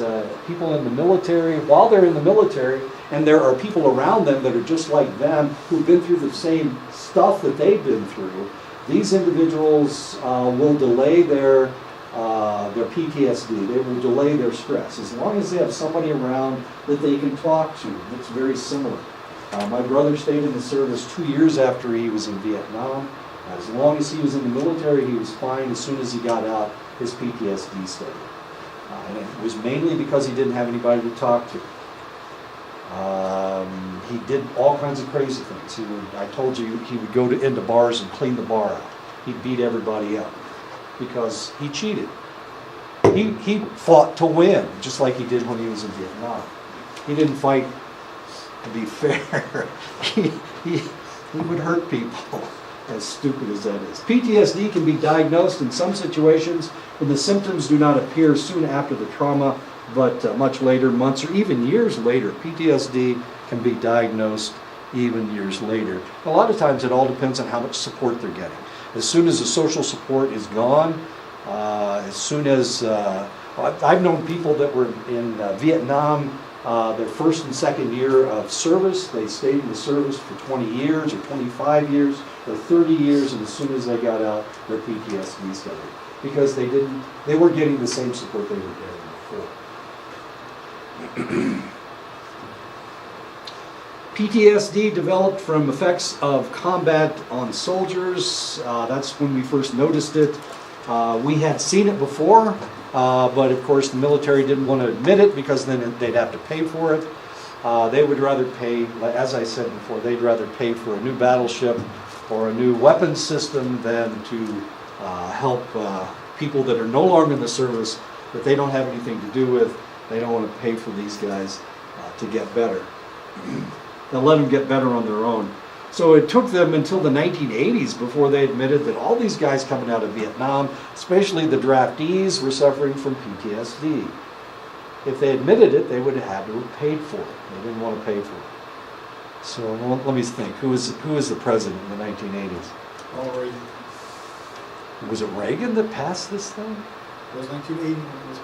people in the military, while they're in the military, and there are people around them that are just like them who've been through the same stuff that they've been through, these individuals will delay their PTSD. They will delay their stress as long as they have somebody around that they can talk to. It's very similar. My brother stayed in the service 2 years after he was in Vietnam. As long as he was in the military, he was fine. As soon as he got out, his PTSD started. And it was mainly because he didn't have anybody to talk to. He did all kinds of crazy things. I told you he would go into bars and clean the bar out. He'd beat everybody up because he cheated. He fought to win, just like he did when he was in Vietnam. He didn't fight to be fair. he would hurt people, as stupid as that is. PTSD can be diagnosed in some situations when the symptoms do not appear soon after the trauma, but much later, months or even years later. PTSD can be diagnosed even years later. A lot of times it all depends on how much support they're getting. As soon as the social support is gone, as soon as I've known people that were in Vietnam, their first and second year of service, they stayed in the service for 20 years or 25 years or 30 years, and as soon as they got out, their PTSD started because they weren't getting the same support they were getting before. PTSD developed from effects of combat on soldiers. That's when we first noticed it. We had seen it before, but of course the military didn't want to admit it because then they'd have to pay for it. They would rather pay, as I said before, they'd rather pay for a new battleship or a new weapons system than to help people that are no longer in the service that they don't have anything to do with. They don't want to pay for these guys to get better. They'll let them get better on their own. So it took them until the 1980s before they admitted that all these guys coming out of Vietnam, especially the draftees, were suffering from PTSD. If they admitted it, they would have had to have paid for it. They didn't want to pay for it. So let me think. Who was the president in the 1980s? Reagan. Was it Reagan that passed this thing? It was 1980 when it was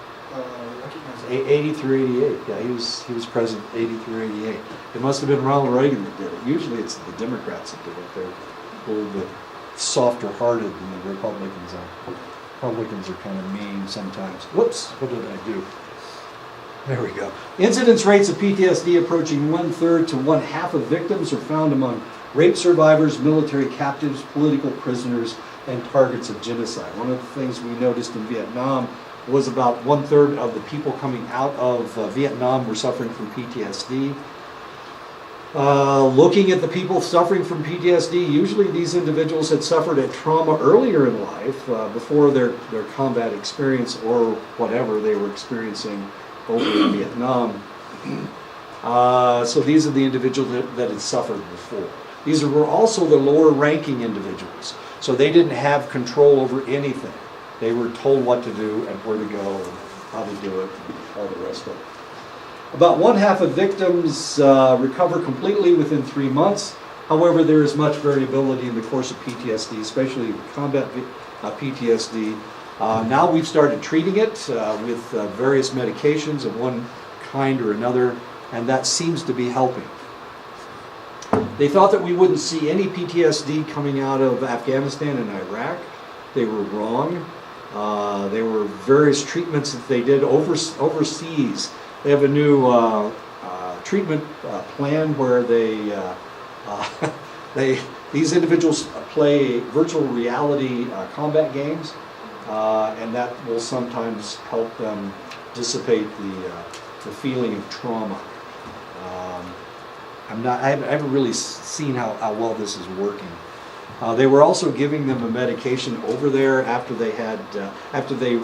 recognized. 80 through 88. Yeah, he was president 80 through 88. It must have been Ronald Reagan that did it. Usually it's the Democrats that do it. They're a little bit softer hearted than the Republicans are. Republicans are kind of mean sometimes. Whoops, what did I do? There we go. Incidence rates of PTSD approaching 1/3 to 1/2 of victims are found among rape survivors, military captives, political prisoners, and targets of genocide. One of the things we noticed in Vietnam was about 1/3 of the people coming out of Vietnam were suffering from PTSD. Looking at the people suffering from PTSD, usually these individuals had suffered a trauma earlier in life, before their combat experience or whatever they were experiencing over in Vietnam. So these are the individuals that had suffered before. These were also the lower ranking individuals. So they didn't have control over anything. They were told what to do and where to go and how to do it and all the rest of it. About 1/2 of victims recover completely within 3 months. However, there is much variability in the course of PTSD, especially combat PTSD. Now we've started treating it with various medications of one kind or another, and that seems to be helping. They thought that we wouldn't see any PTSD coming out of Afghanistan and Iraq. They were wrong. There were various treatments that they did overseas. They have a new treatment plan where these individuals play virtual reality combat games, and that will sometimes help them dissipate the feeling of trauma. I haven't really seen how well this is working. They were also giving them a medication over there after they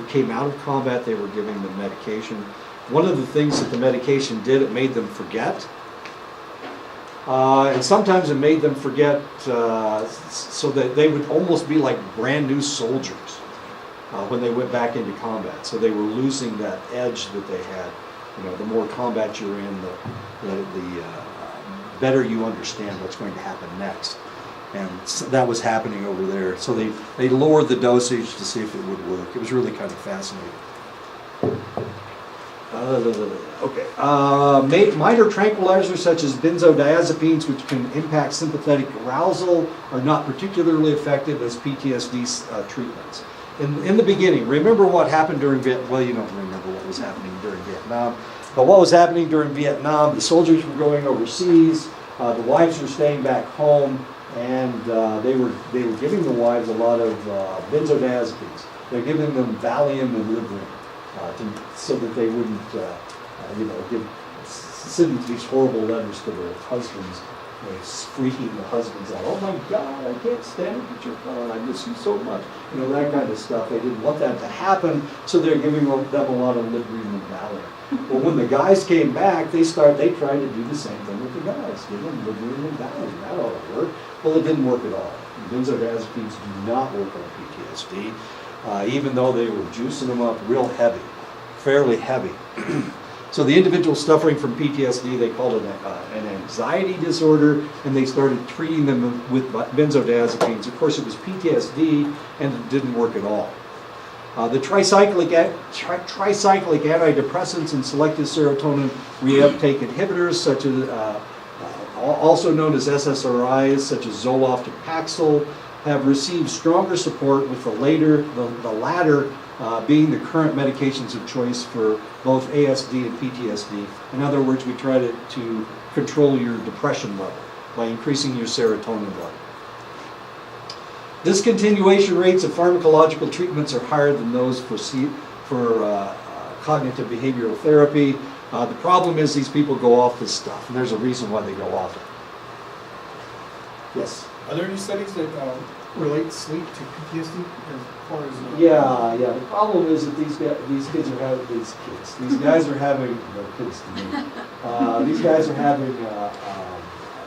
came out of combat. They were giving them medication. One of the things that the medication did, it made them forget. And sometimes it made them forget so that they would almost be like brand new soldiers when they went back into combat. So they were losing that edge that they had. You know, the more combat you're in, the better you understand what's going to happen next. And so that was happening over there. So they lowered the dosage to see if it would work. It was really kind of fascinating. Okay. Minor tranquilizers such as benzodiazepines, which can impact sympathetic arousal, are not particularly effective as PTSD treatments. In the beginning, remember what happened during Vietnam? Well, you don't remember what was happening during Vietnam. But what was happening during Vietnam, the soldiers were going overseas, the wives were staying back home, and they were giving the wives a lot of benzodiazepines. They're giving them Valium and Librium. So that they wouldn't, send these horrible letters to their husbands, freaking the husbands out. Oh my God, I can't stand it that you're gone. I miss you so much. That kind of stuff. They didn't want that to happen, so they're giving them a lot of Librium and Valium. Well, when the guys came back, they tried to do the same thing with the guys. Give them Librium and Valium. That ought to work. Well, it didn't work at all. Benzodiazepines do not work on PTSD. Even though they were juicing them up real heavy, fairly heavy. So the individual suffering from PTSD, they called it an anxiety disorder, and they started treating them with benzodiazepines. Of course, it was PTSD, and it didn't work at all. The tricyclic antidepressants and selective serotonin reuptake inhibitors, such as also known as SSRIs, such as Zoloft and Paxil, have received stronger support, with the latter being the current medications of choice for both ASD and PTSD. In other words, we try to control your depression level by increasing your serotonin level. Discontinuation rates of pharmacological treatments are higher than those for cognitive behavioral therapy. The problem is these people go off this stuff, and there's a reason why they go off it. Yes? Are there any studies that relate sleep to PTSD as far as? Yeah. The problem is that these guys are having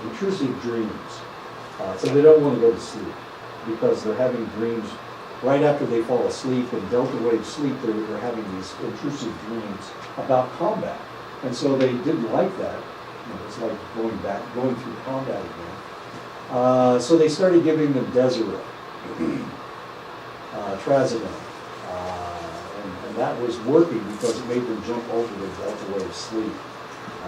intrusive dreams. So they don't want to go to sleep because they're having dreams right after they fall asleep. In delta wave sleep, they're having these intrusive dreams about combat, and so they didn't like that. It's like going through combat again. So they started giving them Desiril, Trazodone, and that was working because it made them jump over the delta wave sleep.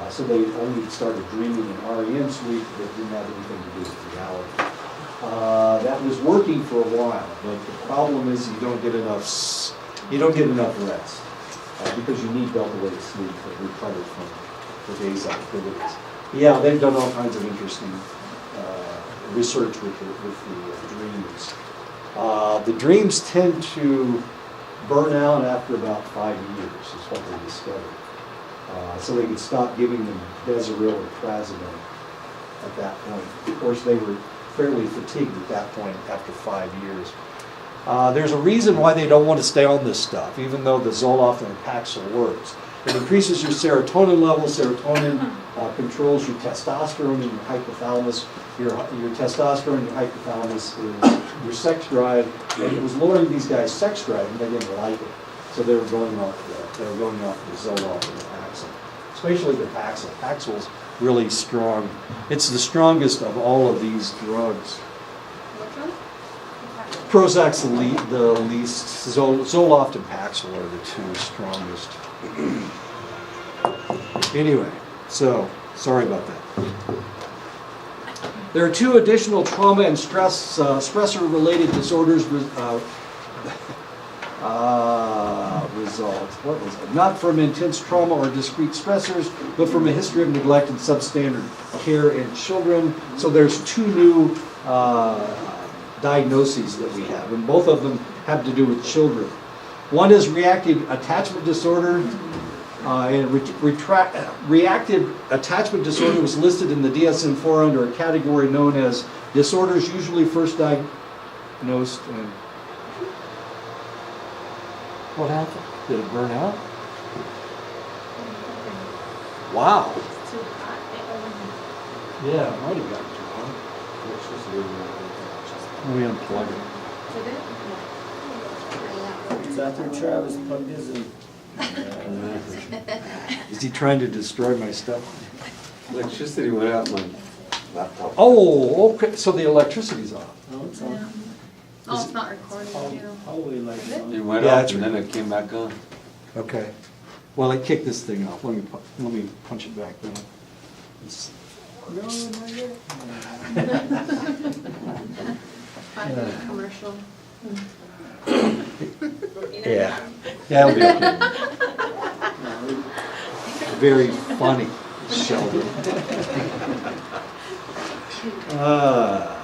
So they only started dreaming in REM sleep that didn't have anything to do with reality. That was working for a while, but the problem is you don't get enough rest because you need delta wave sleep to recover from the day's activities. Yeah, they've done all kinds of interesting research with the dreams. The dreams tend to burn out after about 5 years, is what they discovered. So they could stop giving them Desiril or Trazodone. at that point. Of course, they were fairly fatigued at that point after 5 years. There's a reason why they don't want to stay on this stuff, even though the Zoloft and the Paxil works. It increases your serotonin levels. Serotonin controls your testosterone in your hypothalamus. Your testosterone in your hypothalamus is your sex drive, and it was lowering these guys' sex drive, and they didn't like it. So they were going off the Zoloft and the Paxil, especially the Paxil. Paxil's really strong. It's the strongest of all of these drugs. Which one? Prozac's the least. Zoloft and Paxil are the two strongest. Anyway, so sorry about that. There are 2 additional trauma and stressor-related disorders results. What was it? Not from intense trauma or discrete stressors, but from a history of neglect and substandard care in children. So there's 2 new diagnoses that we have, and both of them have to do with children. One is reactive attachment disorder. Reactive attachment disorder was listed in the DSM-4 under a category known as disorders usually first diagnosed. And what happened? Did it burn out? Wow. It's too hot. Yeah, it might have gotten too hot. Let me unplug it. Did it? It's after Travis plugged his in. Is he trying to destroy my stuff? Electricity went out my laptop. Oh, okay. So the electricity's off. No, it's Yeah. on. Oh, it's not recording, too. Probably like. Is it? It went Yeah, off it's and then it came back on. Okay. Well, I kicked this thing off. Let me punch it back then. No, not yet. 5-minute commercial. Yeah. That'll be okay. Very funny, Sheldon.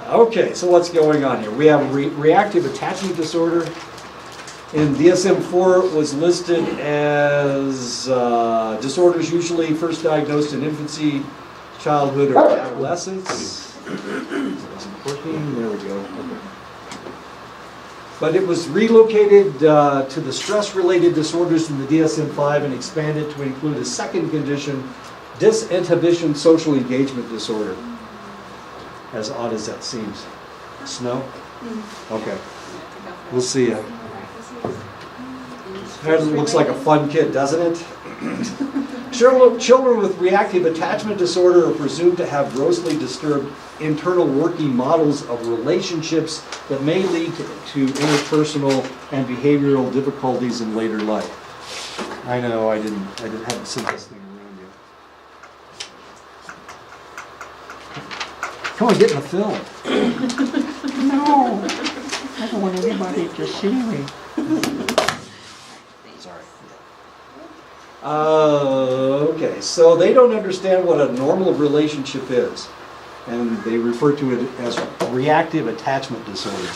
Okay, so what's going on here? We have reactive attachment disorder. In DSM-4, it was listed as disorders usually first diagnosed in infancy, childhood, or adolescence. Wasn't working. There we go. Okay. But it was relocated to the stress-related disorders in the DSM-5 and expanded to include a second condition, disinhibition social engagement disorder. As odd as that seems. Snow? Okay. We'll see ya. That looks like a fun kid, doesn't it? Children with reactive attachment disorder are presumed to have grossly disturbed internal working models of relationships that may lead to interpersonal and behavioral difficulties in later life. I know I haven't sent this thing around yet. Come on, get in the film. No, I don't want anybody to see me. Sorry. Okay, so they don't understand what a normal relationship is, and they refer to it as reactive attachment disorder.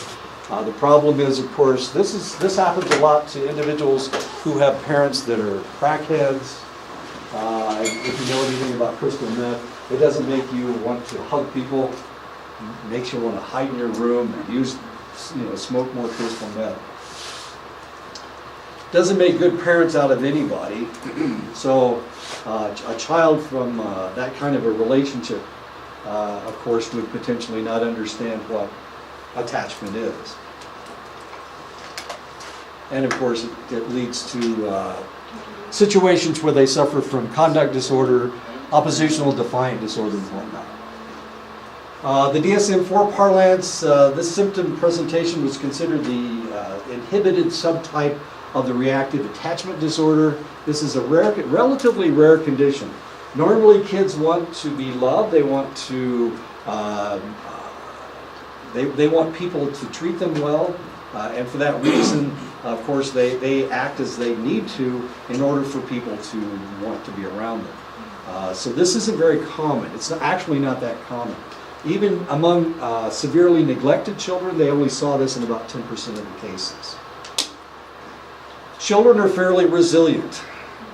The problem is, of course, this happens a lot to individuals who have parents that are crackheads. If you know anything about crystal meth, it doesn't make you want to hug people. It makes you want to hide in your room and smoke more crystal meth. Doesn't make good parents out of anybody. So a child from that kind of a relationship, of course, would potentially not understand what attachment is. And of course, it leads to situations where they suffer from conduct disorder, oppositional, defiant disorder, and whatnot. The DSM-4 parlance, this symptom presentation was considered the inhibited subtype of the reactive attachment disorder. This is a relatively rare condition. Normally, kids want to be loved. They want to, they want people to treat them well, and for that reason, of course, they act as they need to in order for people to want to be around them. So this isn't very common. It's actually not that common. Even among severely neglected children, they only saw this in about 10% of the cases. Children are fairly resilient,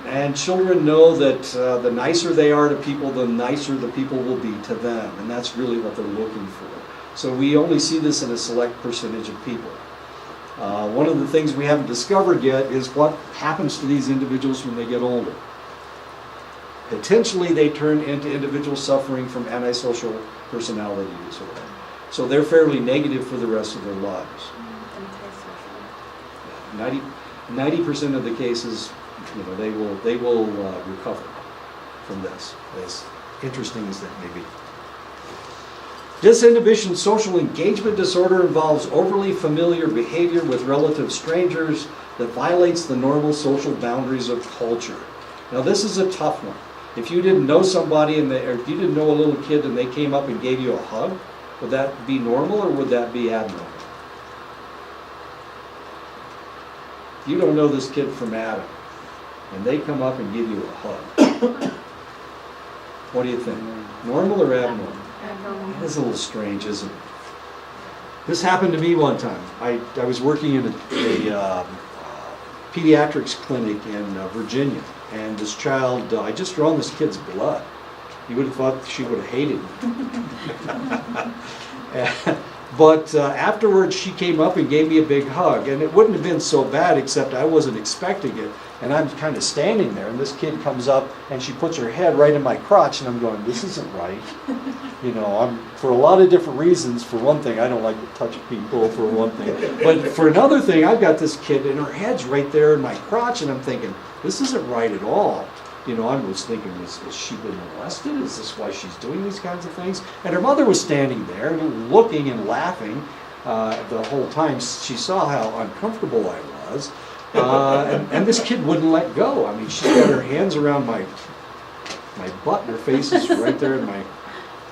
And children know that the nicer they are to people, the nicer the people will be to them. And that's really what they're looking for. So we only see this in a select percentage of people. One of the things we haven't discovered yet is what happens to these individuals when they get older. Potentially they turn into individuals suffering from antisocial personality disorder. So they're fairly negative for the rest of their lives. 90% of the cases, they will recover from this, as interesting as that may be. Disinhibition social engagement disorder involves overly familiar behavior with relative strangers that violates the normal social boundaries of culture. Now this is a tough one. If you didn't know somebody or if you didn't know a little kid and they came up and gave you a hug, would that be normal or would that be abnormal? You don't know this kid from Adam, and they come up and give you a hug. What do you think? Normal or abnormal? It's a little strange, isn't it? This happened to me one time. I was working in a pediatrics clinic in Virginia, and this child, I just drawn this kid's blood. You would have thought she would have hated me. But afterwards, she came up and gave me a big hug, and it wouldn't have been so bad, except I wasn't expecting it. And I'm kind of standing there, and this kid comes up, and she puts her head right in my crotch, and I'm going, this isn't right. For a lot of different reasons. For one thing, I don't like to touch people, for one thing. But for another thing, I've got this kid, and her head's right there in my crotch, and I'm thinking, this isn't right at all. I was thinking, has she been molested? Is this why she's doing these kinds of things? And her mother was standing there looking and laughing the whole time. She saw how uncomfortable I was. And this kid wouldn't let go. I mean, she's got her hands around my butt, and her face is right there in my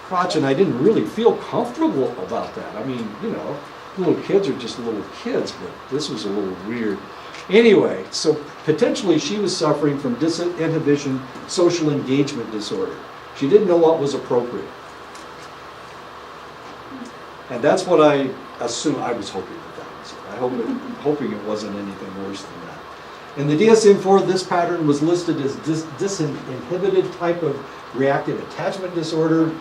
crotch, and I didn't really feel comfortable about that. I mean, little kids are just little kids, but this was a little weird. Anyway, so potentially she was suffering from disinhibition social engagement disorder. She didn't know what was appropriate. And that's what I assume. I was hoping that was it. Hoping it wasn't anything worse than that. In the DSM-4, this pattern was listed as disinhibited type of reactive attachment disorder.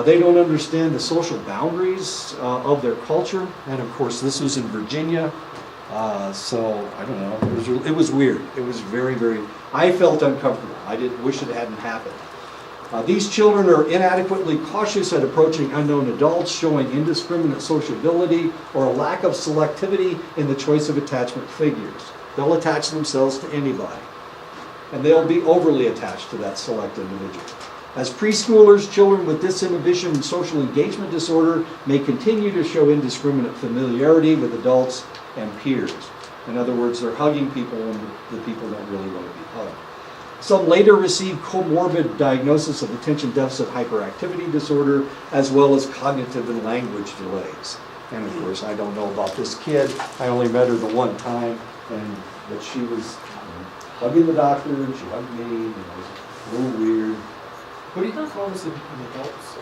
They don't understand the social boundaries of their culture. And of course, this was in Virginia. So I don't know. It was weird. It was very, very. I felt uncomfortable. I wish it hadn't happened. These children are inadequately cautious at approaching unknown adults, showing indiscriminate sociability or a lack of selectivity in the choice of attachment figures. They'll attach themselves to anybody, and they'll be overly attached to that select individual. As preschoolers, children with disinhibition and social engagement disorder may continue to show indiscriminate familiarity with adults and peers. In other words, they're hugging people when the people don't really want to be hugged. Some later received comorbid diagnosis of attention deficit hyperactivity disorder, as well as cognitive and language delays. And of course, I don't know about this kid. I only met her the one time, but she was hugging the doctor, and she hugged me, and it was a little weird. What do you call this in adults?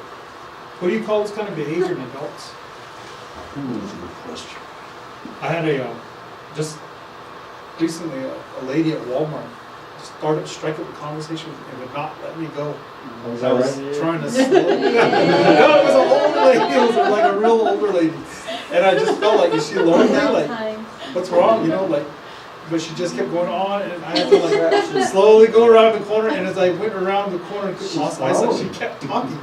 What do you call this kind of behavior in adults? That's a good question. I had just recently a lady at Walmart started striking the conversation and would not let me go. Was I that was right? trying to slow No, it was an older lady. It was like a real older lady. And I just felt like, is she lonely? Like, what's wrong? But she just kept going on, and I had to slowly go around the corner, and as I went around the corner and lost eyesight, she kept talking.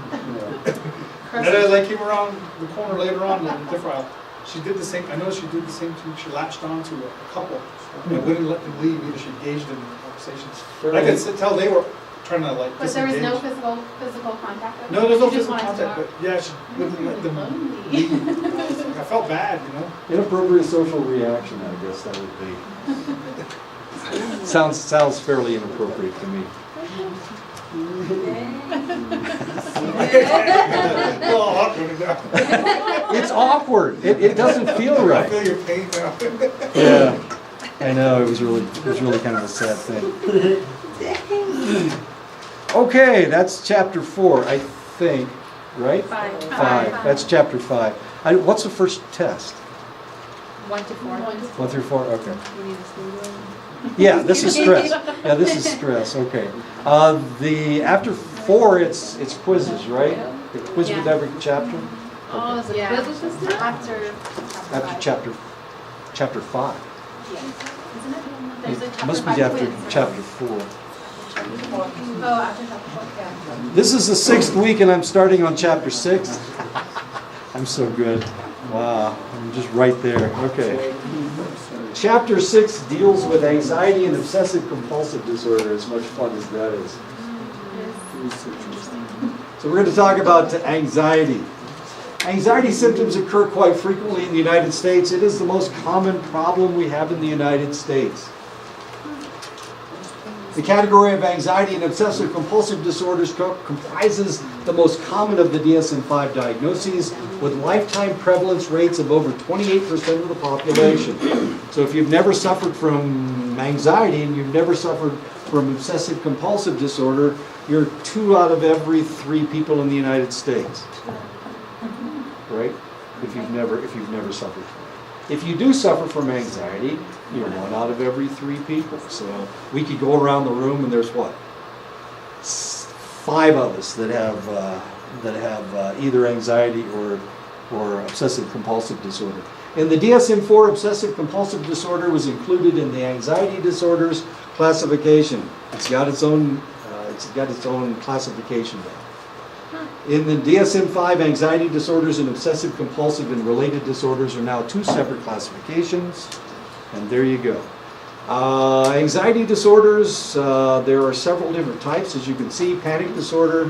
And as I came around the corner later on in a different aisle, she did the same. I noticed she did the same thing. She latched on to a couple and wouldn't let them leave either. She engaged in conversations. I could tell they were trying to But there was no physical contact with her? No, there's no She just physical wanted to contact, talk? but yeah, she wouldn't let them leave. I felt bad, Inappropriate social reaction, I guess that would be. Sounds fairly inappropriate to me. It's awkward. It doesn't feel I right. feel your pain now. Yeah, I know. It was really kind of a sad thing. Okay, that's chapter 4, I think. Right? 5. 5. That's chapter 5. What's the first test? 1 to 4. 1 through 4. Okay. Yeah, this is stress. Yeah, this is stress, okay. After 4, it's quizzes, right? The quiz with Yeah. every chapter? Oh, is it Yeah. quiz with this now? After Chapter 5. Isn't it? There's a chapter Must be 5 after quiz. chapter 4. Oh, after chapter 4, yeah. This is the 6th week and I'm starting on chapter 6. I'm so good. Wow, I'm just right there. Okay. Chapter 6 deals with anxiety and obsessive compulsive disorder, as much fun as that is. So we're going to talk about anxiety. Anxiety symptoms occur quite frequently in the United States. It is the most common problem we have in the United States. The category of anxiety and obsessive compulsive disorders comprises the most common of the DSM-5 diagnoses, with lifetime prevalence rates of over 28% of the population. So if you've never suffered from anxiety and you've never suffered from obsessive compulsive disorder, you're 2 out of every 3 people in the United States. Right? If you've never suffered from it. If you do suffer from anxiety, you're 1 out of every 3 people. So we could go around the room and there's what? 5 of us that have either anxiety or obsessive compulsive disorder. In the DSM-4, obsessive compulsive disorder was included in the anxiety disorders classification. It's got its own classification there. In the DSM-5, anxiety disorders and obsessive compulsive and related disorders are now 2 separate classifications, and there you go. Anxiety disorders, there are several different types, as you can see. Panic disorder,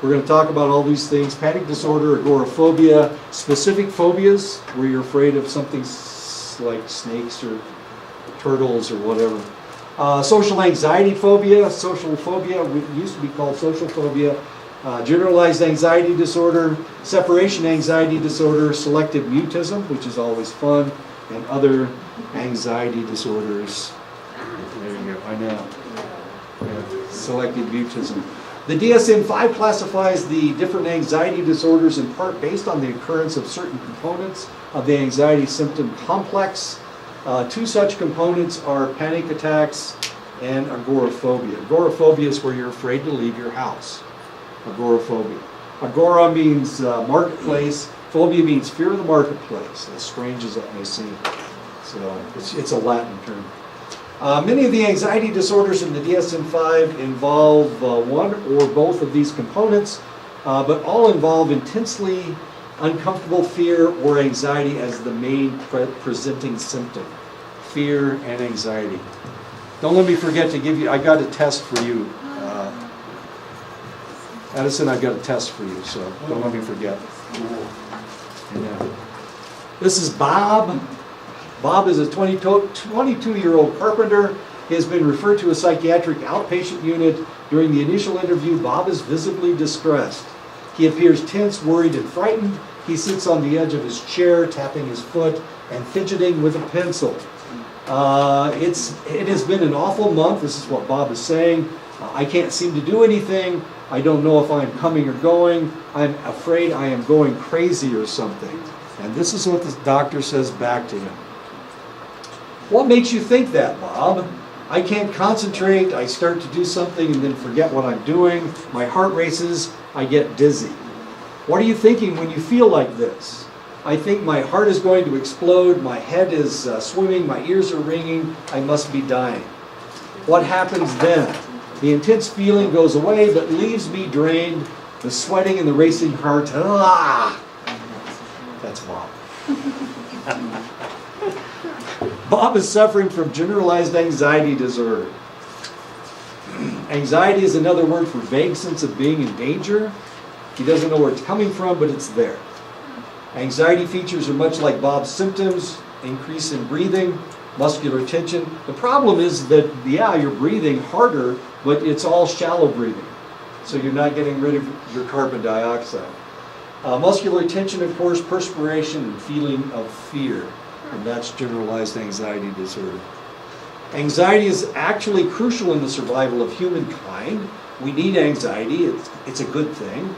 we're going to talk about all these things. Panic disorder, agoraphobia, specific phobias, where you're afraid of something like snakes or turtles or whatever. Social anxiety phobia, it used to be called social phobia. Generalized anxiety disorder, separation anxiety disorder, selective mutism, which is always fun, and other anxiety disorders. There you go, I know. Yeah, selective mutism. The DSM-5 classifies the different anxiety disorders in part based on the occurrence of certain components of the anxiety symptom complex. 2 such components are panic attacks and agoraphobia. Agoraphobia is where you're afraid to leave your house. Agoraphobia. Agora means marketplace. Phobia means fear of the marketplace, as strange as that may seem. So it's a Latin term. Many of the anxiety disorders in the DSM-5 involve 1 or both of these components, but all involve intensely uncomfortable fear or anxiety as the main presenting symptom. Fear and anxiety. Don't let me forget to give you, I got a test for you. Edison, I've got a test for you, so don't let me forget. Yeah. This is Bob. Bob is a 22-year-old carpenter. He has been referred to a psychiatric outpatient unit. During the initial interview, Bob is visibly distressed. He appears tense, worried, and frightened. He sits on the edge of his chair, tapping his foot and fidgeting with a pencil. It has been an awful month. This is what Bob is saying. I can't seem to do anything. I don't know if I'm coming or going. I'm afraid I am going crazy or something. And this is what the doctor says back to him. What makes you think that, Bob? I can't concentrate. I start to do something and then forget what I'm doing. My heart races. I get dizzy. What are you thinking when you feel like this? I think my heart is going to explode. My head is swimming. My ears are ringing. I must be dying. What happens then? The intense feeling goes away, but leaves me drained. The sweating and the racing heart. Ah! That's Bob. Bob is suffering from generalized anxiety disorder. Anxiety is another word for vague sense of being in danger. He doesn't know where it's coming from, but it's there. Anxiety features are much like Bob's symptoms: increase in breathing, muscular tension. The problem is that, yeah, you're breathing harder, but it's all shallow breathing. So you're not getting rid of your carbon dioxide. Muscular tension, of course, perspiration, and feeling of fear. And that's generalized anxiety disorder. Anxiety is actually crucial in the survival of humankind. We need anxiety. It's a good thing.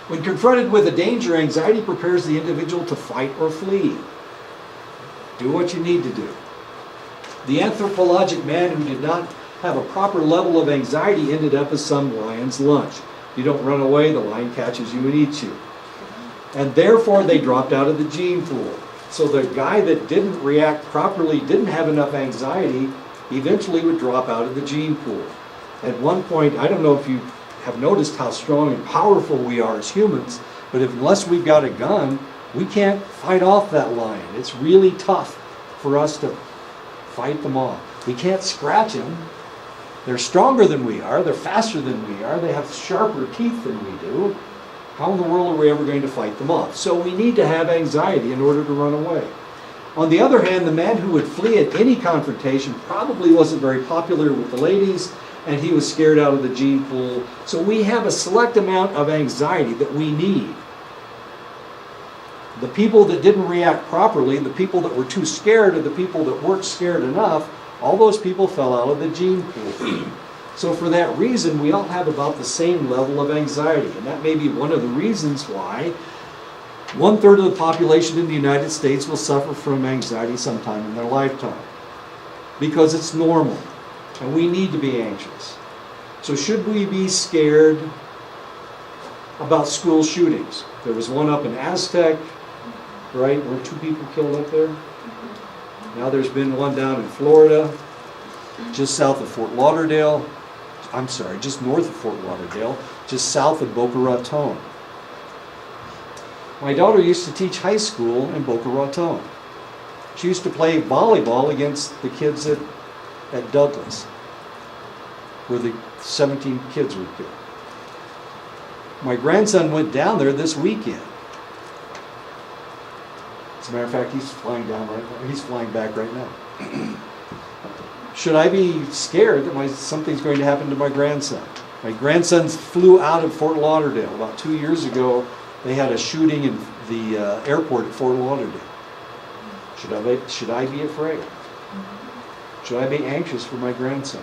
When confronted with a danger, anxiety prepares the individual to fight or flee. Do what you need to do. The anthropologic man who did not have a proper level of anxiety ended up as some lion's lunch. You don't run away, the lion catches you and eats you. And therefore they dropped out of the gene pool. So the guy that didn't react properly, didn't have enough anxiety, eventually would drop out of the gene pool. At one point, I don't know if you have noticed how strong and powerful we are as humans, but unless we've got a gun, we can't fight off that lion. It's really tough for us to fight them off. We can't scratch them. They're stronger than we are. They're faster than we are. They have sharper teeth than we do. How in the world are we ever going to fight them off? So we need to have anxiety in order to run away. On the other hand, the man who would flee at any confrontation probably wasn't very popular with the ladies, and he was scared out of the gene pool. So we have a select amount of anxiety that we need. The people that didn't react properly, the people that were too scared, or the people that weren't scared enough, all those people fell out of the gene pool. So for that reason, we all have about the same level of anxiety. And that may be one of the reasons why 1/3 of the population in the United States will suffer from anxiety sometime in their lifetime. Because it's normal. And we need to be anxious. So should we be scared about school shootings? There was one up in Aztec, right? Were 2 people killed up there? Now there's been one down in Florida, just south of Fort Lauderdale. I'm sorry, just north of Fort Lauderdale, just south of Boca Raton. My daughter used to teach high school in Boca Raton. She used to play volleyball against the kids at Douglas, where the 17 kids were killed. My grandson went down there this weekend. As a matter of fact, he's flying down right now. He's flying back right now. Should I be scared that something's going to happen to my grandson? My grandson flew out of Fort Lauderdale. About 2 years ago, they had a shooting in the airport at Fort Lauderdale. Should I be afraid? Should I be anxious for my grandson?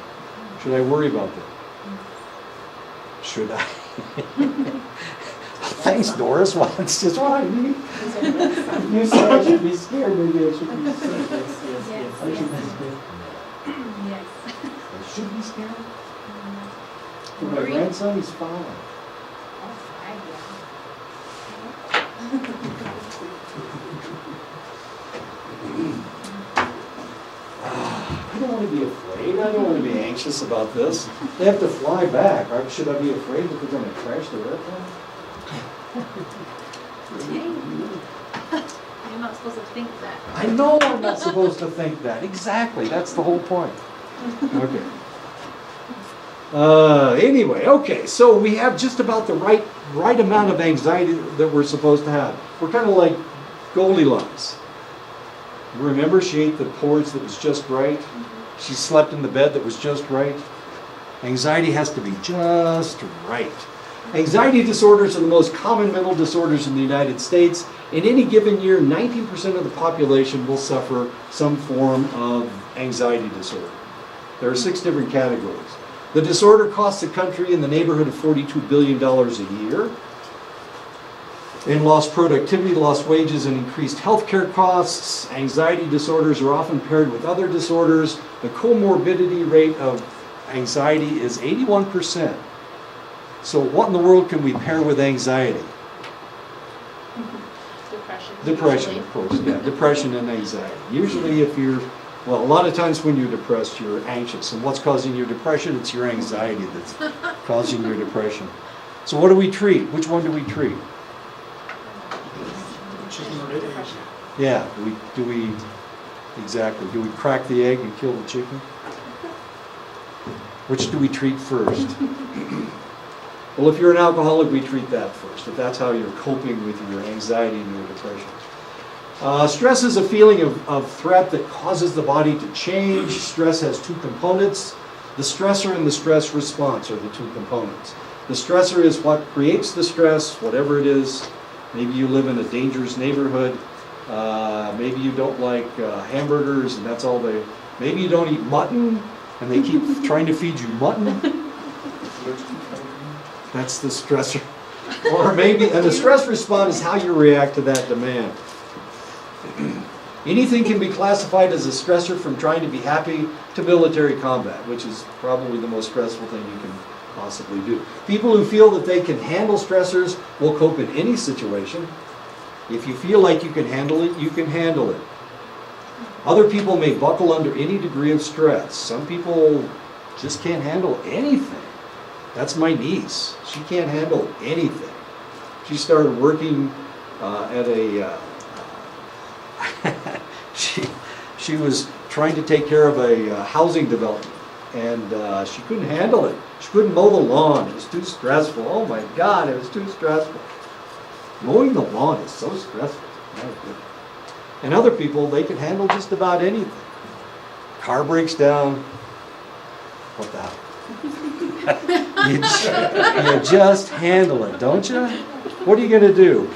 Should I worry about that? Should I? Thanks, Doris. Well, it's just what I need. You said I should be scared. Maybe I should be scared. I should be scared. Yes. I should be scared. For my grandson, he's fine. I don't want to be afraid. I don't want to be anxious about this. They have to fly back. Should I be afraid that they're going to crash the airplane? You're not supposed to think that. I know I'm not supposed to think that. Exactly. That's the whole point. Okay. Anyway, okay. So we have just about the right amount of anxiety that we're supposed to have. We're kind of like Goldilocks. Remember, she ate the porridge that was just right. She slept in the bed that was just right. Anxiety has to be just right. Anxiety disorders are the most common mental disorders in the United States. In any given year, 19% of the population will suffer some form of anxiety disorder. There are 6 different categories. The disorder costs the country in the neighborhood of $42 billion a year. In lost productivity, lost wages, and increased healthcare costs. Anxiety disorders are often paired with other disorders. The comorbidity rate of anxiety is 81%. So what in the world can we pair with anxiety? Depression. Depression, usually. of course, yeah. Depression and anxiety. Usually a lot of times when you're depressed, you're anxious. And what's causing your depression? It's your anxiety that's causing your depression. So what do we treat? Which one do we treat? Yeah, do we crack the egg and kill the chicken? Which do we treat first? Well, if you're an alcoholic, we treat that first, if that's how you're coping with your anxiety and your depression. Stress is a feeling of threat that causes the body to change. Stress has 2 components. The stressor and the stress response are the 2 components. The stressor is what creates the stress, whatever it is. Maybe you live in a dangerous neighborhood. Maybe you don't like hamburgers, and that's all maybe you don't eat mutton, and they keep trying to feed you mutton. That's the stressor. And the stress response is how you react to that demand. Anything can be classified as a stressor from trying to be happy to military combat, which is probably the most stressful thing you can possibly do. People who feel that they can handle stressors will cope in any situation. If you feel like you can handle it, you can handle it. Other people may buckle under any degree of stress. Some people just can't handle anything. That's my niece. She can't handle anything. She started working at a... she was trying to take care of a housing development, and she couldn't handle it. She couldn't mow the lawn. It was too stressful. Oh my God, it was too stressful. Mowing the lawn is so stressful. My goodness. And other people, they can handle just about anything. Car breaks down. What the hell? you just handle it, don't you? What are you going to do?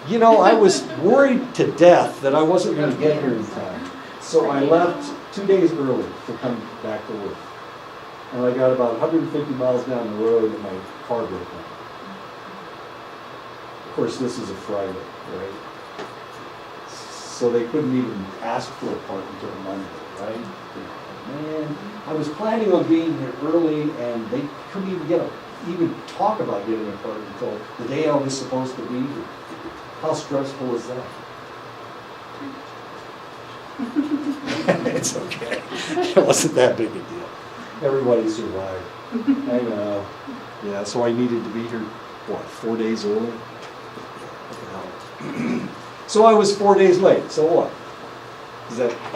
You know, I was worried to death that I wasn't going to get here in time. So I left 2 days early to come back to work. And I got about 150 miles down the road and my car broke down. Of course, this is a Friday, right? So they couldn't even ask for a part until Monday, right? Man, I was planning on being here early and they couldn't even talk about getting a part until the day I was supposed to be here. How stressful is that? It's okay. It wasn't that big a deal. Everybody survived. I know. Yeah, so I needed to be here, what, 4 days early? What the hell? So I was 4 days late. So what?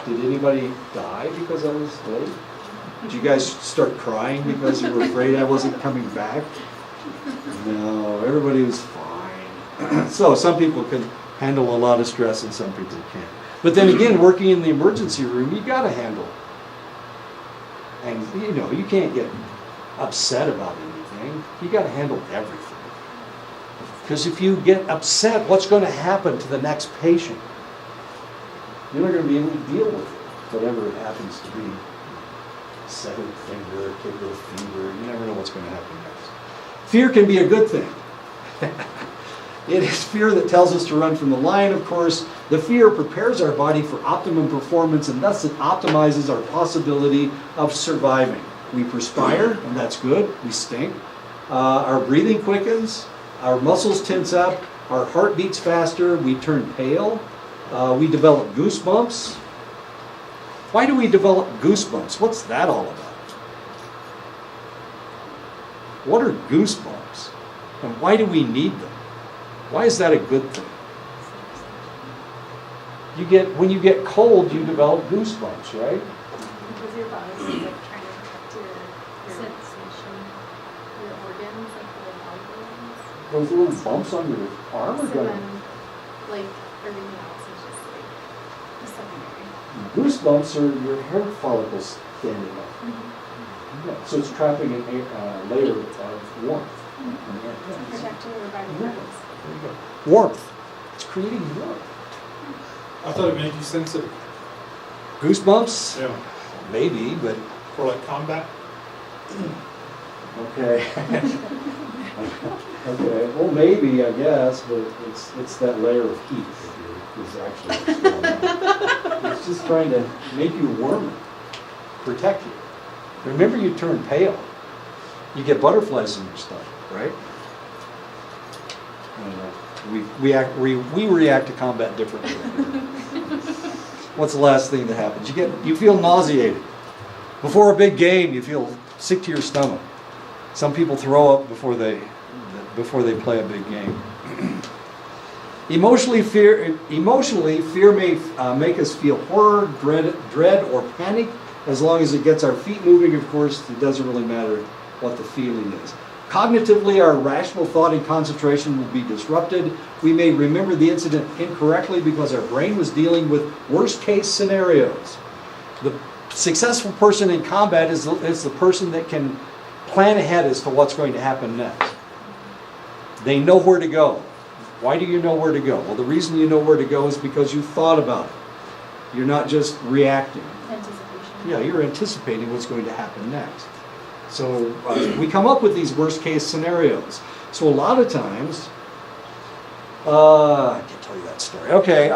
Did anybody die because I was late? Did you guys start crying because you were afraid I wasn't coming back? No, everybody was fine. So some people can handle a lot of stress and some people can't. But then again, working in the emergency room, you gotta handle it. And you know, you can't get upset about anything. You gotta handle everything. Because if you get upset, what's going to happen to the next patient? You're not going to be able to deal with it, whatever it happens to be. Severed finger, kid with a fever, you never know what's going to happen next. Fear can be a good thing. It is fear that tells us to run from the lion, of course. The fear prepares our body for optimum performance, and thus it optimizes our possibility of surviving. We perspire, and that's good. We stink. Our breathing quickens. Our muscles tense up, our heart beats faster, we turn pale, we develop goosebumps. Why do we develop goosebumps? What's that all about? What are goosebumps? And why do we need them? Why is that a good thing? When you get cold, you develop goosebumps, right? Because your body's like trying to protect your sensation, your organs, like your organs. Those little bumps on your arm are So going then, like, everything else is just like a secondary. Goosebumps are your hair follicles standing up. Yeah, so it's trapping a layer of warmth. Protecting your body. Warmth. It's creating warmth. I thought it made you sensitive. Goosebumps? Yeah. Maybe, but For like combat. okay. Okay. Well, maybe I guess, but it's that layer of heat that is actually what's going on. It's just trying to make you warmer, protect you. Remember, you turn pale. You get butterflies in your stomach, right? I don't know. We react to combat differently. What's the last thing that happens? You feel nauseated. Before a big game, you feel sick to your stomach. Some people throw up before they play a big game. Emotionally, fear may make us feel horror, dread, or panic. As long as it gets our feet moving, of course, it doesn't really matter what the feeling is. Cognitively, our rational thought and concentration will be disrupted. We may remember the incident incorrectly because our brain was dealing with worst-case scenarios. The successful person in combat is the person that can plan ahead as to what's going to happen next. They know where to go. Why do you know where to go? Well, the reason you know where to go is because you thought about it. You're not just reacting. Anticipation. Yeah, you're anticipating what's going to happen next. So we come up with these worst-case scenarios. So a lot of times, I can't tell you that story. Okay.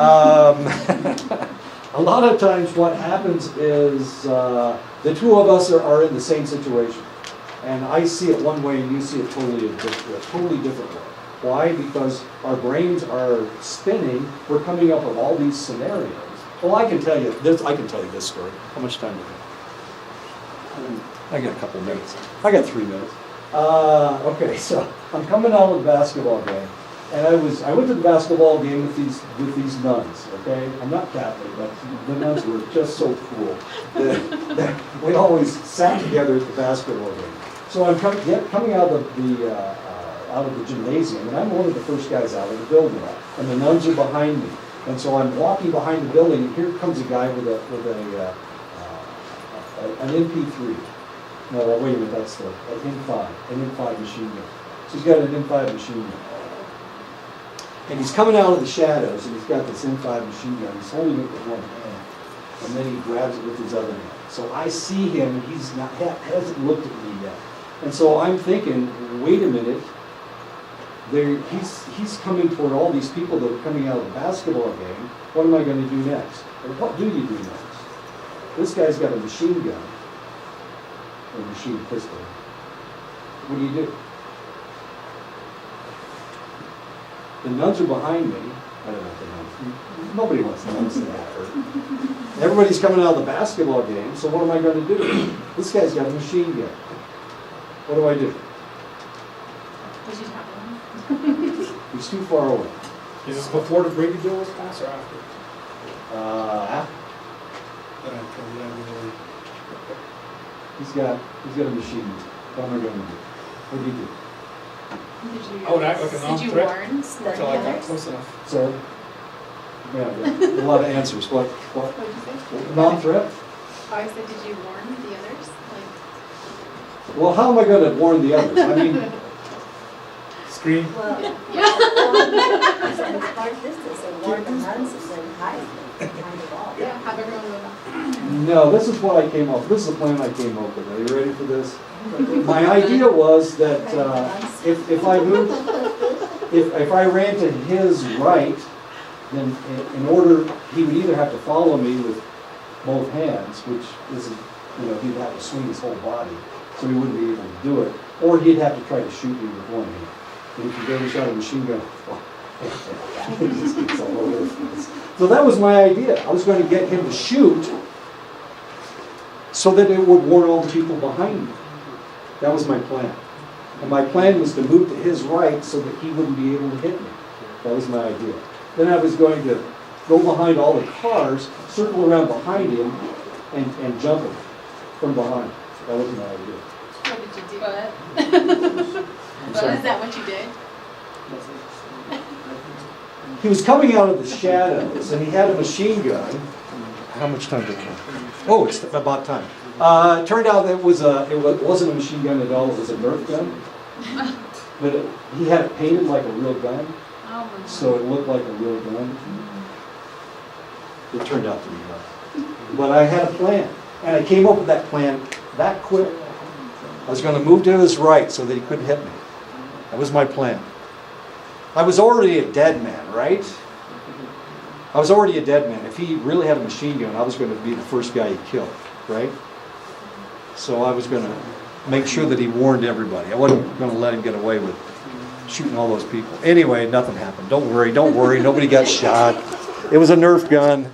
a lot of times what happens is the two of us are in the same situation. And I see it one way and you see it totally different way. Why? Because our brains are spinning. We're coming up with all these scenarios. Well, I can tell you this story. How much time do we have? I got a couple minutes. I got 3 minutes. Okay, so I'm coming out of the basketball game. And I went to the basketball game with these nuns, okay? I'm not Catholic, but the nuns were just so cool. We always sat together at the basketball game. So I'm coming out of the gymnasium, and I'm one of the first guys out of the building, and the nuns are behind me. And so I'm walking behind the building, and here comes a guy with an MP3. No, wait a minute, that's an M5 machine gun. So he's got an M5 machine gun. And he's coming out of the shadows, and he's got this M5 machine gun. He's holding it with one hand, and then he grabs it with his other hand. So I see him, and he hasn't looked at me yet. And so I'm thinking, wait a minute, he's coming toward all these people that are coming out of the basketball game. What am I going to do next? Or what do you do next? This guy's got a machine gun, or a machine pistol. What do? The nuns are behind me. I don't know if the nuns. Nobody wants the nuns to get hurt. Everybody's coming out of the basketball game, so what am I going to do? This guy's got a machine gun. What do I do? Did you tackle him? He's too far away. Is this before the Brady bill was passed or after? He's got a machine gun. What am I going to do? What do you do? I would act like a Did you non-threat warn until I got others? close enough. Sir? Yeah, a lot of answers. What? What did you say? Non-threat? Oh, I said, did you warn the others? Like, Well, how am I going to warn the others? I mean, Scream. Well, yeah. it's a hard distance, and warn the nuns and then hide behind the wall. Yeah, have everyone go back. no, this is what I came up with. This is the plan I came up with. Are you ready for this? My idea was that if I moved, if I ran to his right, then in order, he would either have to follow me with both hands, which isn't, he'd have to swing his whole body, so he wouldn't be able to do it, or he'd have to try to shoot me with one hand. And if you ever shot a machine gun, it just gets all over the place. So that was my idea. I was going to get him to shoot so that it would warn all the people behind me. That was my plan. And my plan was to move to his right so that he wouldn't be able to hit me. That was my idea. Then I was going to go behind all the cars, circle around behind him, and jump him from behind. That was my idea. What did you do? I'm But sorry. is that what you did? He was coming out of the shadows, and he had a machine gun. How much time did we have? Oh, it's about time. It turned out that it wasn't a machine gun at all. It was a Nerf gun. But he had it painted like a real gun, Oh my so it looked like a real gun. It turned out to be nothing. But I had a plan, and I came up with that plan that quick. I was going to move to his right so that he couldn't hit me. That was my plan. I was already a dead man, right? I was already a dead man. If he really had a machine gun, I was going to be the first guy he killed, right? So I was going to make sure that he warned everybody. I wasn't going to let him get away with shooting all those people. Anyway, nothing happened. Don't worry. Nobody got shot. It was a Nerf gun.